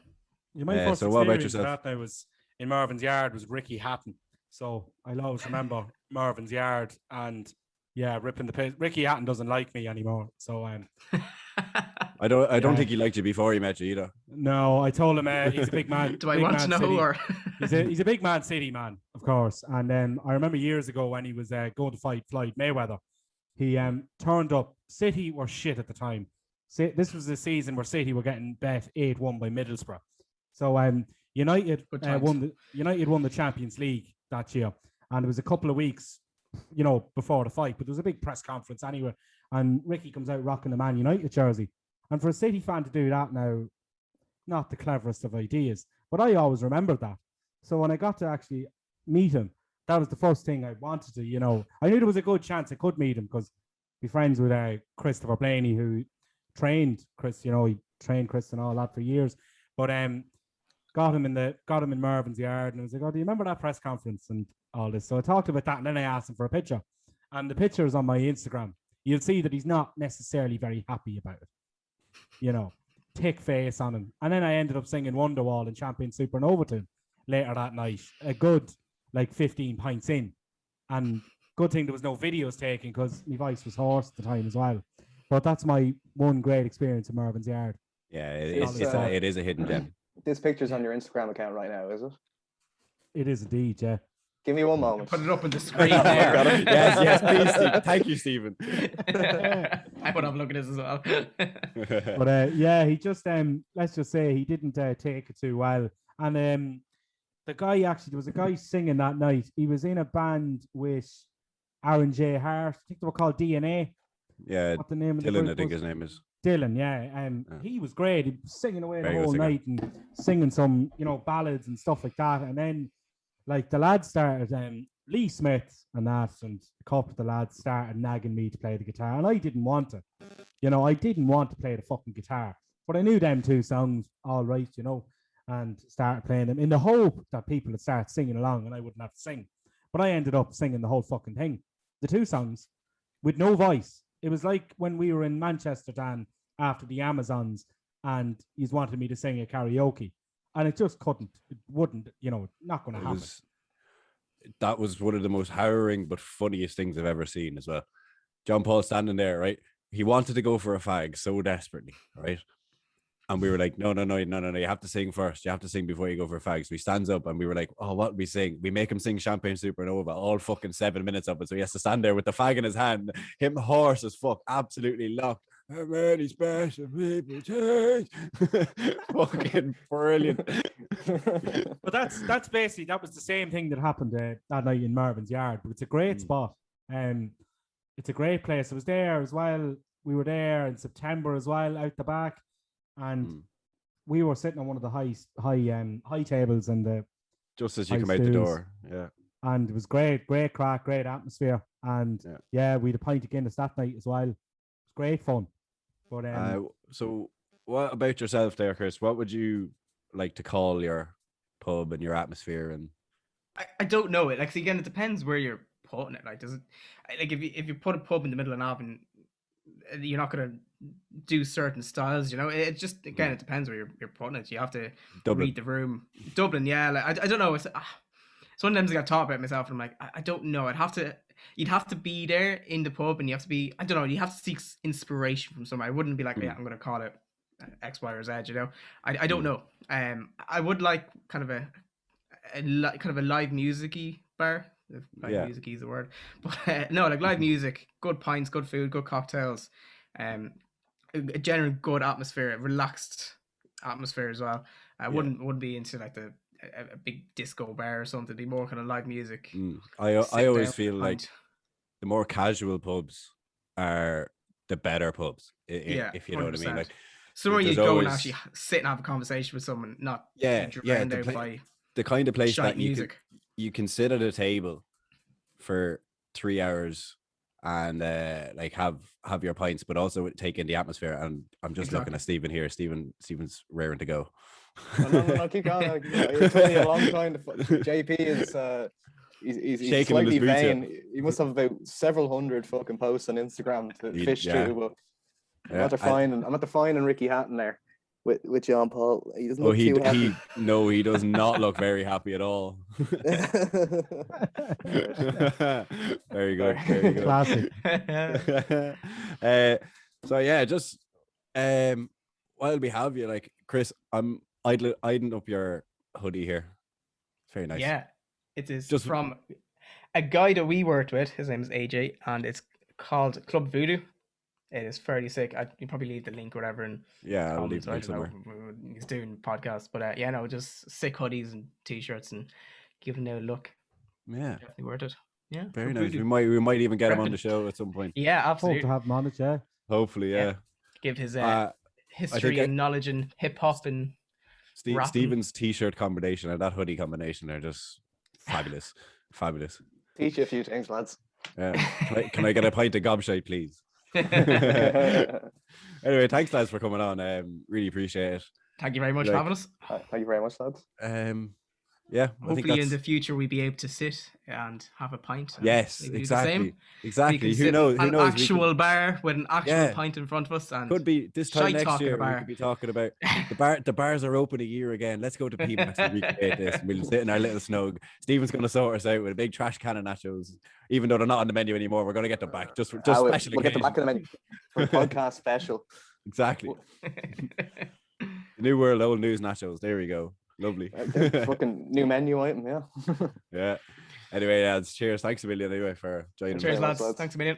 S2: My first experience of that now was in Mervyn's Yard was Ricky Hatton. So I always remember Mervyn's Yard and ripping the piss. Ricky Hatton doesn't like me anymore. So
S1: I don't think he liked you before he met you either.
S2: No, I told him he's a big man.
S5: Do I want to know who? Or
S2: he's a big Man City man, of course. And I remember years ago when he was going to fight Floyd Mayweather, he turned up. City were shit at the time. This was the season where City were getting bet 8-1 by Middlesbrough. So United won the Champions League that year, and it was a couple of weeks, before the fight. But there was a big press conference anyway, and Ricky comes out rocking the Man United jersey. And for a City fan to do that now, not the cleverest of ideas, but I always remembered that. So when I got to actually meet him, that was the first thing I wanted to. I knew there was a good chance I could meet him because be friends with Christopher Blaney, who trained Chris. He trained Chris and all that for years. But got him in Mervin's yard, and I was like, "Oh, do you remember that press conference and all this?" So I talked about that, and then I asked him for a picture, and the picture is on my Instagram. You'll see that he's not necessarily very happy about it. Thick face on him, and then I ended up singing Wonderwall and Champion Supernova to him later that night. A good 15 pints in, and good thing there was no videos taken because my voice was hoarse at the time as well. But that's my one great experience in Mervin's yard.
S1: Yeah, it is a hidden gem.
S6: This picture's on your Instagram account right now, is it?
S2: It is indeed, yeah.
S6: Give me one moment.
S5: Put it up on the screen there.
S1: Yes, please, Stephen. Thank you, Stephen.
S5: I put up look at this as well.
S2: But he just let's just say he didn't take it too well. And the guy there was a guy singing that night. He was in a band with Aaron J. Hart. I think they were called DNA.
S1: Yeah,
S2: what the name of
S1: Dylan,
S2: the
S1: I think his name is.
S2: Dylan, yeah. He was great. He was singing away the whole night and singing some, ballads and stuff like that. And then, the lads started, Lee Smith and that, and a couple of the lads started nagging me to play the guitar. And I didn't want to. I didn't want to play the fucking guitar. But I knew them two songs all right, and started playing them in the hope that people would start singing along and I wouldn't have to sing. But I ended up singing the whole fucking thing. The two songs with no voice. It was like when we were in Manchester, Dan, after the Amazons, and he's wanted me to sing a karaoke. And it just couldn't. It wouldn't, not going to happen.
S1: That was one of the most harrowing but funniest things I've ever seen as well. John Paul standing there, right? He wanted to go for a fag so desperately, right? And we were like, no, you have to sing first. You have to sing before you go for a fag. So he stands up and we were like, oh, what we sing? We make him sing Champagne Supernova, all fucking 7 minutes of it. So he has to stand there with the fag in his hand, him hoarse as fuck, absolutely locked. How many special people change? Fucking brilliant.
S2: But that's basically, that was the same thing that happened that night in Mervin's yard. But it's a great spot. It's a great place. I was there as well. We were there in September as well, out the back. And we were sitting on one of the high tables and the
S1: just as you come out the door, yeah.
S2: And it was great crack, great atmosphere, and we had a pint of Guinness that night as well. It was great fun. But
S1: so what about yourself there, Chris? What would you like to call your pub and your atmosphere? And
S5: I don't know it. Again, it depends where you're putting it. Does it if you put a pub in the middle of Navan, you're not gonna do certain styles, it just, again, it depends where you're putting it. You have to read the room. Dublin, yeah. I don't know. Sometimes I got taught about myself and I'm like, I don't know. You'd have to be there in the pub and you have to be, I don't know, you have to seek inspiration from somewhere. I wouldn't be like, yeah, I'm gonna call it X, Y, or Z, I don't know. I would like kind of a live music-y bar. If live music is the word. But no, live music, good pints, good food, good cocktails, a general good atmosphere, a relaxed atmosphere as well. I wouldn't be into a big disco bar or something. It'd be more kind of live music.
S1: I always feel like the more casual pubs are the better pubs. If you know 100%. What I mean.
S5: Somewhere you go and actually sit and have a conversation with someone, not drowned out by
S1: the kind of place that
S5: music.
S1: You can sit at a table for 3 hours and have your pints, but also take in the atmosphere. And I'm just looking at Stephen here. Stephen's raring to go.
S6: No, keep going. It took me a long time to. JP is he's slightly vain. He must have about several hundred fucking posts on Instagram to fish through. But I'm at the finding Ricky Hatton there with John Paul. He doesn't look too happy.
S1: He does not look very happy at all. Very good.
S2: Classic.
S1: So yeah, just while we have you, Chris, I'm idling up your hoodie here. It's very nice.
S5: Yeah, it is just from a guy that we worked with. His name is AJ, and it's called Club Voodoo. It is fairly sick. You probably leave the link or whatever in
S1: Yeah, I'll leave
S5: comments.
S1: the
S5: I
S1: link
S5: don't
S1: somewhere.
S5: know. He's doing podcasts, but yeah, no, just sick hoodies and t-shirts and giving it a look.
S1: Yeah,
S5: Definitely worth it. Yeah,
S1: very
S5: good
S1: nice.
S5: voodoo.
S1: We might even get him on the
S5: Repping.
S1: show at some point.
S5: Yeah,
S2: Hope
S5: absolutely.
S2: to have him on it, yeah.
S1: Hopefully, yeah.
S5: Give his
S1: I
S5: history
S1: think
S5: and knowledge in hip hop and rapping.
S1: Stephen's t-shirt combination and that hoodie combination are just fabulous, fabulous.
S6: Teach you a few things, lads.
S1: Yeah. Can I get a pint of gobshite, please? Anyway, thanks lads for coming on. Really appreciate it.
S5: Thank you very much for having us.
S6: Thank you very much, lads.
S1: Yeah, I think
S5: Hopefully in
S1: that's...
S5: the future we'll be able to sit and have a pint. And
S1: Yes,
S5: maybe do the
S1: exactly.
S5: same.
S1: Exactly.
S5: We can
S1: Who
S5: sit
S1: knows?
S5: in an actual bar with an actual pint in front of us, and
S1: could be this time
S5: shite
S1: next
S5: talk at a
S1: year. We
S5: bar.
S1: could be talking about the bars are open a year again. Let's go to PMAX and recreate this. We'll sit in our little snug. Stephen's going to sort us out with a big trash can of nachos. Even though they're not on the menu anymore, we're going to get them back just special.
S6: We'll get them back in the menu for a podcast special.
S1: Exactly. New world, old news nachos. There we go. Lovely.
S6: Fucking new menu item, yeah.
S1: Yeah. Anyway, lads, cheers. Thanks a million anyway for joining us.
S5: Cheers, lads. Thanks a million.